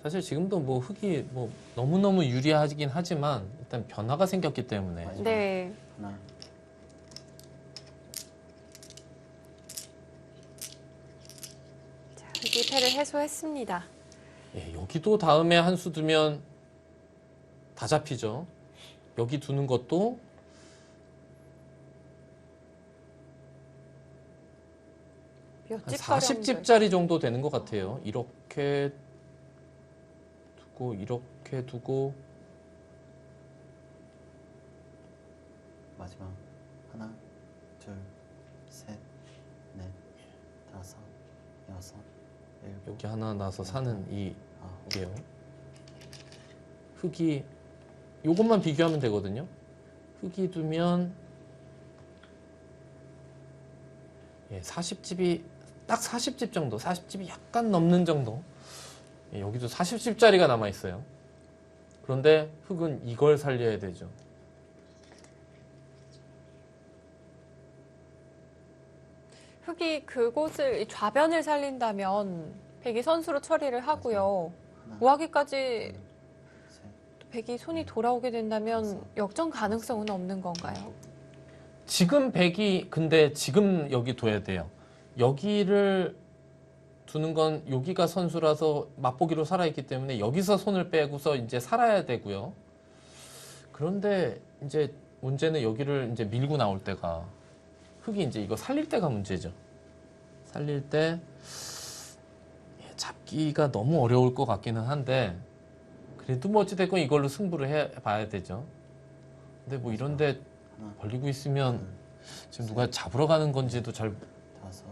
사실 지금도 뭐 흙이 뭐 너무너무 유리하긴 하지만 일단 변화가 생겼기 때문에 네. 하나, 자, 흙이 패를 해소했습니다. 예, 여기도 다음에 한 수 두면 다 잡히죠. 여기 두는 것도 몇 한 집 가량 40집짜리 정도 되는 것 같아요. 이렇게 두고 이렇게 두고 마지막 하나, 둘, 셋, 넷, 다섯, 여섯, 일곱, 여기 하나 나서 사는 이 아홉, 게요. 흙이 요것만 비교하면 되거든요. 흙이 두면 예, 40집이 딱 40집 정도, 40집이 약간 넘는 정도. 예, 여기도 40집짜리가 남아 있어요. 그런데 흙은 이걸 살려야 되죠. 흙이 그곳을 이 좌변을 살린다면 백이 선수로 처리를 하고요. 하나, 우하기까지 둘, 셋, 또 백이 손이 돌아오게 된다면 역전 가능성은 없는 건가요? 일곱, 지금 100이 근데 지금 여기 둬야 돼요. 여기를 두는 건 여기가 선수라서 맛보기로 살아있기 때문에 여기서 손을 빼고서 이제 살아야 되고요. 그런데 이제 문제는 여기를 이제 밀고 나올 때가 흙이 이제 이거 살릴 때가 문제죠. 살릴 때 잡기가 너무 어려울 것 같기는 한데 그래도 뭐 어찌됐건 이걸로 승부를 해봐야 되죠. 근데 뭐 이런데 하나, 벌리고 있으면 둘, 지금 누가 잡으러 가는 건지도 잘 다섯,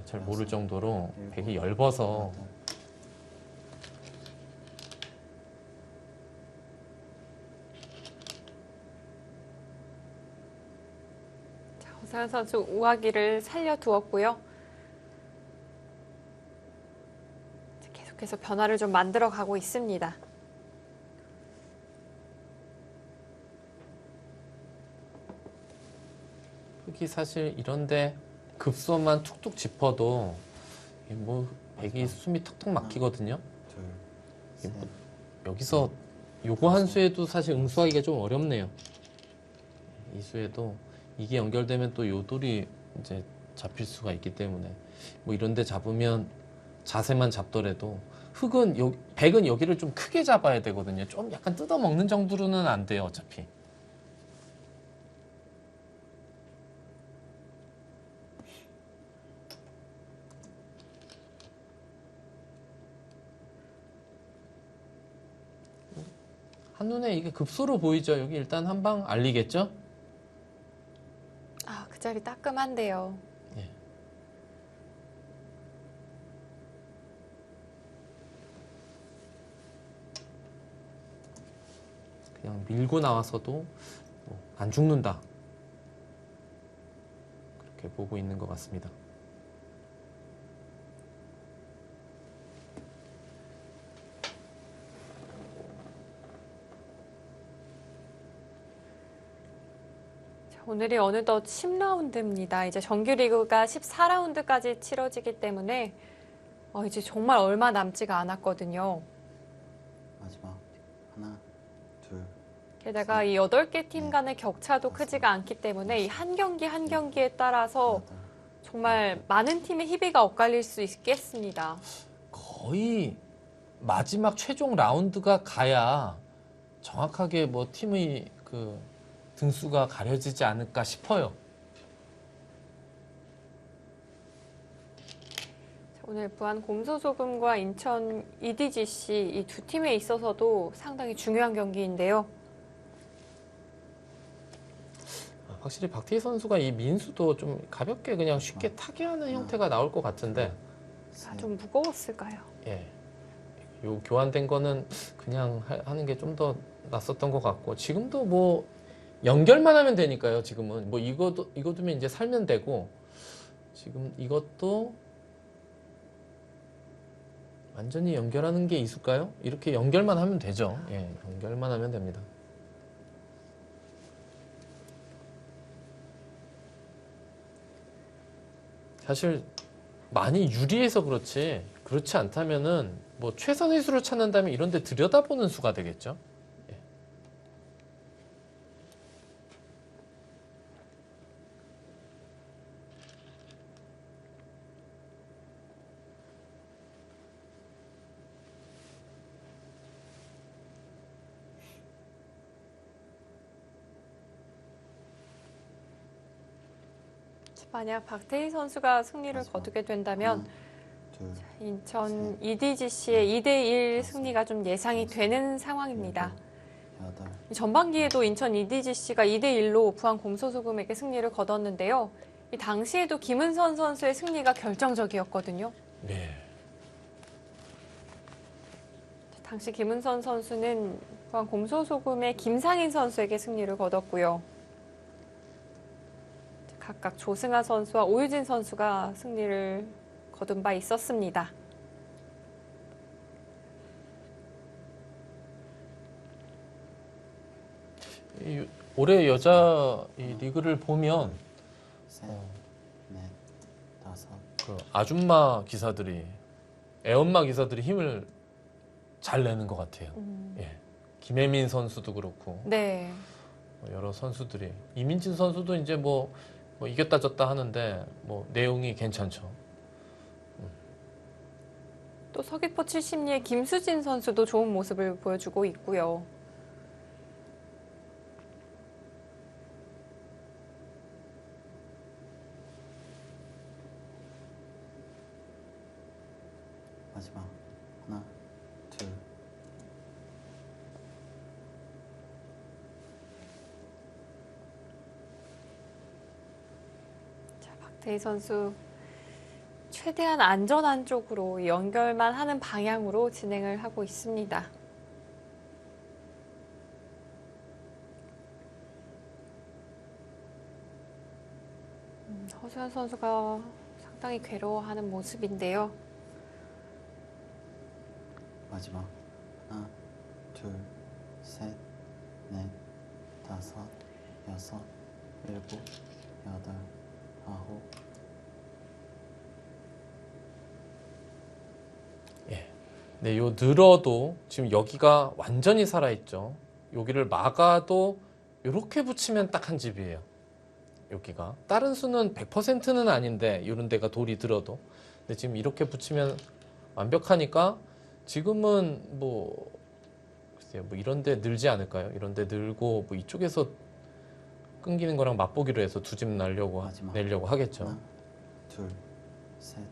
잘 모를 정도로 일곱, 백이 엷어서 여덟, 자, 오상현 선수 우하기를 살려두었고요. 자, 계속해서 변화를 좀 만들어 가고 있습니다. 흙이 사실 이런데 급소만 툭툭 짚어도 이게 뭐 백이 숨이 턱턱 막히거든요. 둘, 셋, 여기서 요거 한 수에도 사실 응수하기가 좀 어렵네요. 이 수에도 이게 연결되면 또 요 돌이 이제 잡힐 수가 있기 때문에 뭐 이런데 잡으면 자세만 잡더라도 흙은 백은 여기를 좀 크게 잡아야 되거든요. 좀 약간 뜯어먹는 정도로는 안 돼요, 어차피. 한눈에 이게 급소로 보이죠? 여기 일단 한 방 알리겠죠? 아, 그 자리 따끔한데요. 예. 그냥 밀고 나와서도 뭐안 죽는다. 그렇게 보고 있는 것 같습니다. 자, 오늘이 어느덧 10라운드입니다. 이제 정규리그가 14라운드까지 치러지기 때문에 이제 정말 얼마 남지가 않았거든요. 마지막 하나, 둘, 게다가 이 8개 팀 간의 격차도 크지가 않기 때문에 이 한 경기 한 경기에 따라서 여덟, 정말 많은 팀의 희비가 엇갈릴 수 있겠습니다. 거의 마지막 최종 라운드가 가야 정확하게 뭐 팀의 그 등수가 가려지지 않을까 싶어요. 오늘 부안 곰소소금과 인천 EDGC 이 두 팀에 있어서도 상당히 중요한 경기인데요. 확실히 박태희 선수가 이 민수도 좀 가볍게 그냥 쉽게 타게 하는 형태가 나올 것 같은데, 아, 좀 무거웠을까요? 예. 요 교환된 거는 그냥 하는 게 좀 더 낫었던 것 같고, 지금도 뭐 연결만 하면 되니까요. 지금은 뭐 이거 두면 이제 살면 되고, 지금 이것도 완전히 연결하는 게 있을까요? 이렇게 연결만 하면 되죠. 예, 연결만 하면 됩니다. 사실 많이 유리해서 그렇지 않다면은 뭐 최선의 수를 찾는다면 이런 데 들여다보는 수가 되겠죠. 예. 만약 박태희 선수가 승리를 마지막. 거두게 된다면 둘, 인천 EDGC의 2대1 승리가 좀 예상이 되는 상황입니다. 여덟, 전반기에도 인천 EDGC가 2대1로 부안 곰소소금에게 승리를 거뒀는데요. 이 당시에도 김은선 선수의 승리가 결정적이었거든요. 네. 당시 김은선 선수는 부안 곰소소금의 김상인 선수에게 승리를 거뒀고요. 각각 조승아 선수와 오유진 선수가 승리를 거둔 바 있었습니다. 올해 여자 이 리그를 보면 셋, 넷, 다섯, 그 아줌마 기사들이, 애엄마 기사들이 힘을 잘 내는 것 같아요. 예. 김혜민 선수도 그렇고 네. 여러 선수들이, 이민진 선수도 이제 뭐 이겼다 졌다 하는데 뭐 내용이 괜찮죠. 또 서귀포 70리의 김수진 선수도 좋은 모습을 보여주고 있고요. 마지막 하나, 둘, 자, 박태희 선수 최대한 안전한 쪽으로 연결만 하는 방향으로 진행을 하고 있습니다. 허수연 선수가 상당히 괴로워하는 모습인데요. 마지막 하나, 둘, 셋, 넷, 다섯, 여섯, 일곱, 여덟, 아홉. 네, 요 늘어도 지금 여기가 완전히 살아있죠. 여기를 막아도 이렇게 붙이면 딱 한 집이에요. 여기가. 다른 수는 100%는 아닌데 이런 데가 돌이 들어도. 근데 지금 이렇게 붙이면 완벽하니까 지금은 뭐 글쎄요, 뭐 이런 데 늘지 않을까요? 이런 데 늘고 뭐 이쪽에서 끊기는 거랑 맛보기로 해서 두 집 내려고 하겠죠. 하나, 둘, 셋.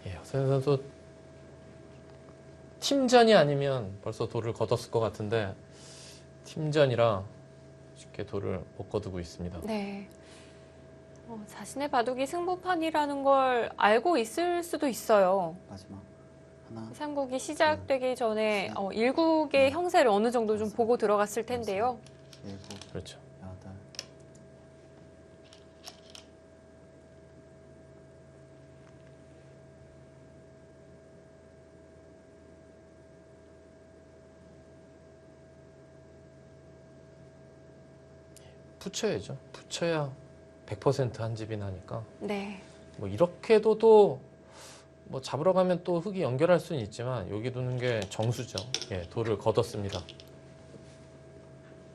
예, 허세현 선수 팀전이 아니면 벌써 돌을 거뒀을 것 같은데 팀전이라 쉽게 돌을 못 거두고 있습니다. 네. 자신의 바둑이 승부판이라는 걸 알고 있을 수도 있어요. 마지막 하나, 3국이 시작되기 전에 1국의 형세를 어느 정도 좀 보고 들어갔을 텐데요. 일곱, 그렇죠. 여덟, 붙여야죠. 붙여야 100%한 집이 나니까. 네. 뭐 이렇게 둬도 뭐 잡으러 가면 또 흙이 연결할 수는 있지만 여기 두는 게 정수죠. 예, 돌을 거뒀습니다.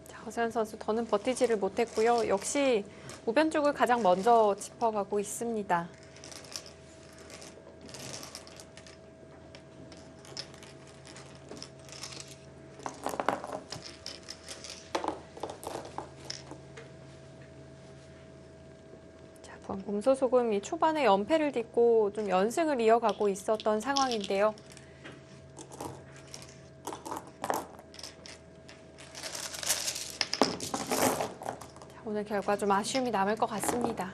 자, 허세현 선수 더는 버티지를 못했고요. 역시 우변 쪽을 가장 먼저 짚어가고 있습니다. 부안 곰소소금이 초반에 연패를 딛고 좀 연승을 이어가고 있었던 상황인데요. 자, 오늘 결과 좀 아쉬움이 남을 것 같습니다.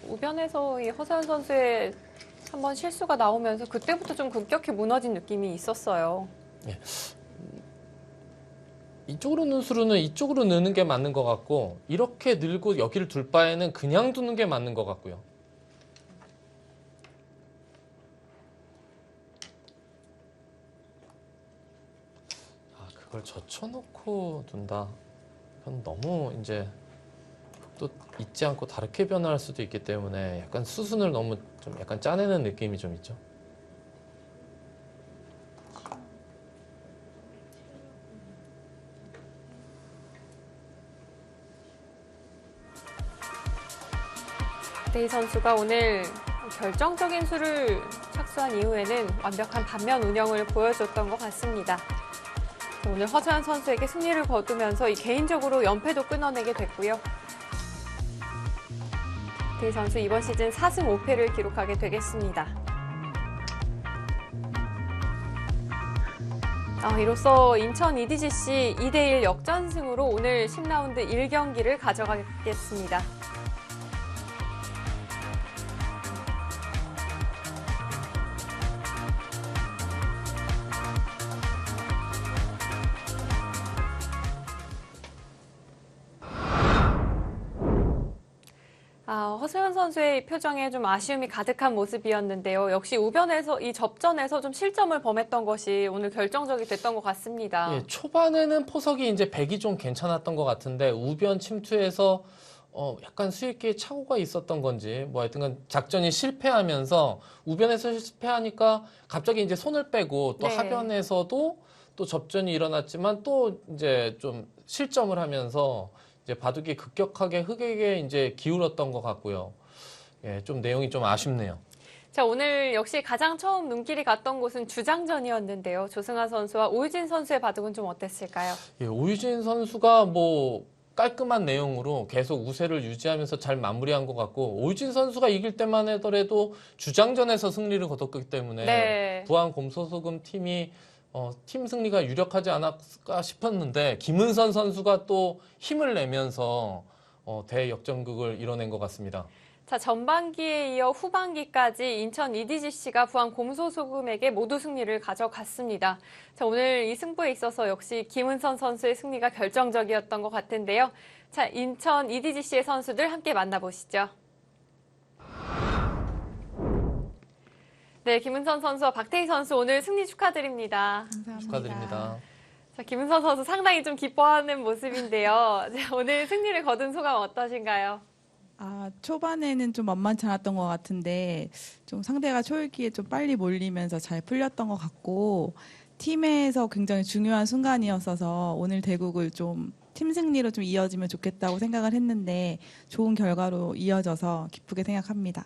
우변에서 이 허서연 선수의 한번 실수가 나오면서 그때부터 좀 급격히 무너진 느낌이 있었어요. 이쪽으로 넣는 수로는 이쪽으로 넣는 게 맞는 것 같고 이렇게 늘고 여기를 둘 바에는 그냥 두는 게 맞는 것 같고요. 그걸 젖혀놓고 둔다. 그건 너무 이제 또 잊지 않고 다르게 변화할 수도 있기 때문에 약간 수순을 너무 좀 약간 짜내는 느낌이 좀 있죠. 박대희 선수가 오늘 결정적인 수를 착수한 이후에는 완벽한 반면 운영을 보여줬던 것 같습니다. 오늘 허서연 선수에게 승리를 거두면서 개인적으로 연패도 끊어내게 됐고요. 박대희 선수 이번 시즌 4승 5패를 기록하게 되겠습니다. 이로써 인천 EDGC 2대1 역전승으로 오늘 10라운드 1경기를 가져가겠습니다. 허서연 선수의 표정에 좀 아쉬움이 가득한 모습이었는데요. 역시 우변에서 이 접전에서 좀 실점을 범했던 것이 오늘 결정적이 됐던 것 같습니다. 예, 초반에는 포석이 이제 백이 좀 괜찮았던 것 같은데 우변 침투에서 약간 수익기에 착오가 있었던 건지 뭐 하여튼간 작전이 실패하면서 우변에서 실패하니까 갑자기 이제 손을 빼고 또 네. 하변에서도 또 접전이 일어났지만 또 이제 좀 실점을 하면서 이제 바둑이 급격하게 흑에게 이제 기울었던 것 같고요. 예, 좀 내용이 좀 아쉽네요. 자, 오늘 역시 가장 처음 눈길이 갔던 곳은 주장전이었는데요. 조승아 선수와 오유진 선수의 바둑은 좀 어땠을까요? 예, 오유진 선수가 뭐 깔끔한 내용으로 계속 우세를 유지하면서 잘 마무리한 것 같고 오유진 선수가 이길 때만 하더라도 주장전에서 승리를 거뒀기 때문에 네. 부안 곰소소금 팀이 팀 승리가 유력하지 않았을까 싶었는데 김은선 선수가 또 힘을 내면서 대역전극을 이뤄낸 것 같습니다. 자, 전반기에 이어 후반기까지 인천 EDGC가 부안 곰소소금에게 모두 승리를 가져갔습니다. 자, 오늘 이 승부에 있어서 역시 김은선 선수의 승리가 결정적이었던 것 같은데요. 자, 인천 EDGC의 선수들 함께 만나보시죠. 네, 김은선 선수와 박태희 선수 오늘 승리 축하드립니다. 감사합니다. 축하드립니다. 자, 김은선 선수 상당히 좀 기뻐하는 모습인데요. 자, 오늘 승리를 거둔 소감 어떠신가요? 초반에는 좀 만만치 않았던 것 같은데 좀 상대가 초읽기에 좀 빨리 몰리면서 잘 풀렸던 것 같고 팀에서 굉장히 중요한 순간이었어서 오늘 대국을 좀 팀 승리로 좀 이어지면 좋겠다고 생각을 했는데 좋은 결과로 이어져서 기쁘게 생각합니다.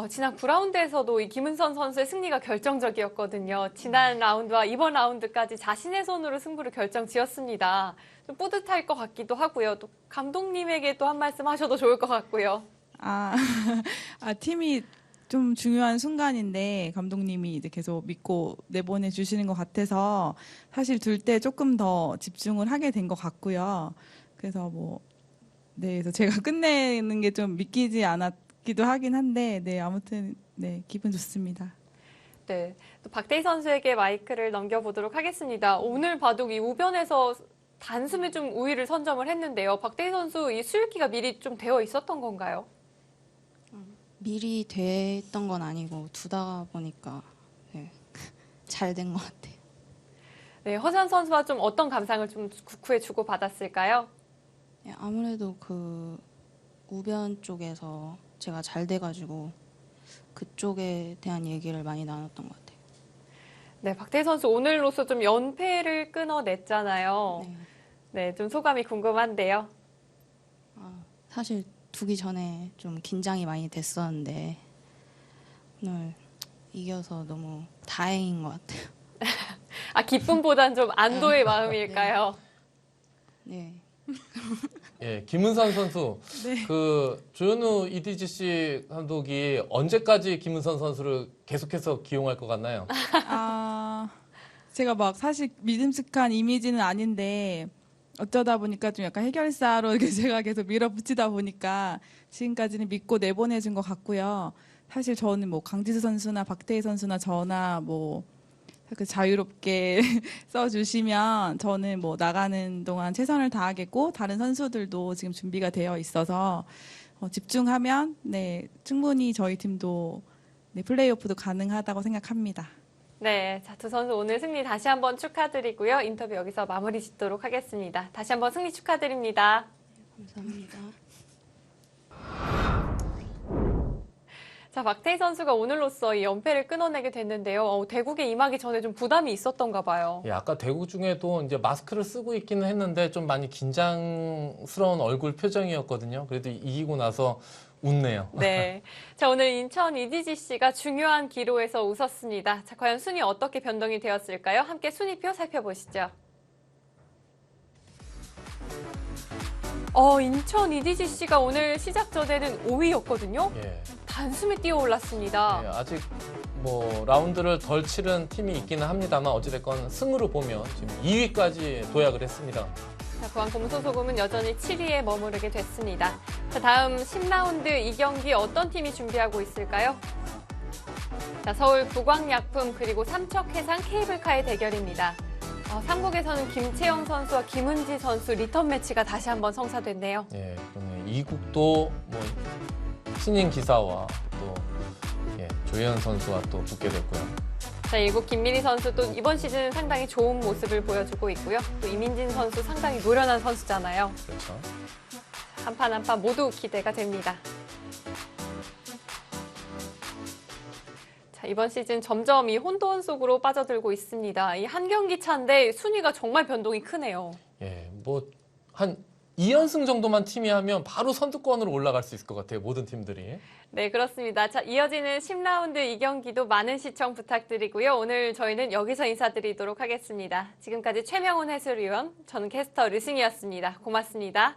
지난 9라운드에서도 이 김은선 선수의 승리가 결정적이었거든요. 지난 라운드와 이번 라운드까지 자신의 손으로 승부를 결정지었습니다. 좀 뿌듯할 것 같기도 하고요. 또 감독님에게 또 한 말씀 하셔도 좋을 것 같고요. 팀이 좀 중요한 순간인데 감독님이 이제 계속 믿고 내보내 주시는 것 같아서 사실 둘 때 조금 더 집중을 하게 된 것 같고요. 그래서 그래서 제가 끝내는 게 좀 믿기지 않았기도 하긴 한데, 아무튼 기분 좋습니다. 네, 또 박태희 선수에게 마이크를 넘겨보도록 하겠습니다. 오늘 바둑 이 우변에서 단숨에 좀 우위를 선점을 했는데요. 박태희 선수 이 수읽기가 미리 좀 되어 있었던 건가요? 미리 됐던 건 아니고 두다 보니까 잘 된 것 같아요. 네, 허선 선수와 좀 어떤 감상을 좀 국후에 주고 받았을까요? 아무래도 그 우변 쪽에서 제가 잘 돼가지고 그쪽에 대한 얘기를 많이 나눴던 것 같아요. 네, 박태희 선수 오늘로서 좀 연패를 끊어냈잖아요. 네, 좀 소감이 궁금한데요. 사실 두기 전에 좀 긴장이 많이 됐었는데 오늘 이겨서 너무 다행인 것 같아요. 기쁨보단 좀 안도의 마음일까요? 네. 예, 김은선 선수. 네. 그 조현우 EDGC 감독이 언제까지 김은선 선수를 계속해서 기용할 것 같나요? 아, 제가 막 사실 믿음직한 이미지는 아닌데 어쩌다 보니까 좀 약간 해결사로 이렇게 제가 계속 밀어붙이다 보니까 지금까지는 믿고 내보내준 것 같고요. 사실 저는 뭐 강지수 선수나 박태희 선수나 저나 뭐 그 자유롭게 써주시면 저는 뭐 나가는 동안 최선을 다하겠고 다른 선수들도 지금 준비가 되어 있어서 집중하면 네 충분히 저희 팀도 네, 플레이오프도 가능하다고 생각합니다. 네, 자, 두 선수 오늘 승리 다시 한번 축하드리고요. 인터뷰 여기서 마무리 짓도록 하겠습니다. 다시 한번 승리 축하드립니다. 감사합니다. 자, 박태희 선수가 오늘로써 이 연패를 끊어내게 됐는데요. 대국에 임하기 전에 좀 부담이 있었던가 봐요. 예, 아까 대구 중에도 이제 마스크를 쓰고 있기는 했는데 좀 많이 긴장스러운 얼굴 표정이었거든요. 그래도 이기고 나서 웃네요. 네. 자, 오늘 인천 EDGC가 중요한 기로에서 웃었습니다. 자, 과연 순위 어떻게 변동이 되었을까요? 함께 순위표 살펴보시죠. 인천 EDGC가 오늘 시작 전에는 5위였거든요. 예. 단숨에 뛰어 올랐습니다. 예, 아직 뭐 라운드를 덜 치른 팀이 있기는 합니다만 어찌됐건 승으로 보면 지금 2위까지 도약을 했습니다. 자, 부안 곰소소금은 여전히 7위에 머무르게 됐습니다. 자, 다음 10라운드 2경기 어떤 팀이 준비하고 있을까요? 자, 서울 부광약품 그리고 삼척해상 케이블카의 대결입니다. 삼국에서는 김채영 선수와 김은지 선수 리턴 매치가 다시 한번 성사됐네요. 예, 그러네. 이국도 뭐 신인 기사와 또 조혜연 선수와 또 붙게 됐고요. 자, 일국 김민희 선수 또 이번 시즌 상당히 좋은 모습을 보여주고 있고요. 또 이민진 선수 상당히 노련한 선수잖아요. 그렇죠. 한 판 한 판 모두 기대가 됩니다. 자, 이번 시즌 점점 이 혼돈 속으로 빠져들고 있습니다. 이 한 경기 차인데 순위가 정말 변동이 크네요. 예, 뭐 한 2연승 정도만 팀이 하면 바로 선두권으로 올라갈 수 있을 것 같아요. 모든 팀들이. 네, 그렇습니다. 자, 이어지는 10라운드 2경기도 많은 시청 부탁드리고요. 오늘 저희는 여기서 인사드리도록 하겠습니다. 지금까지 최명훈 해설위원, 저는 캐스터 류승이었습니다. 고맙습니다.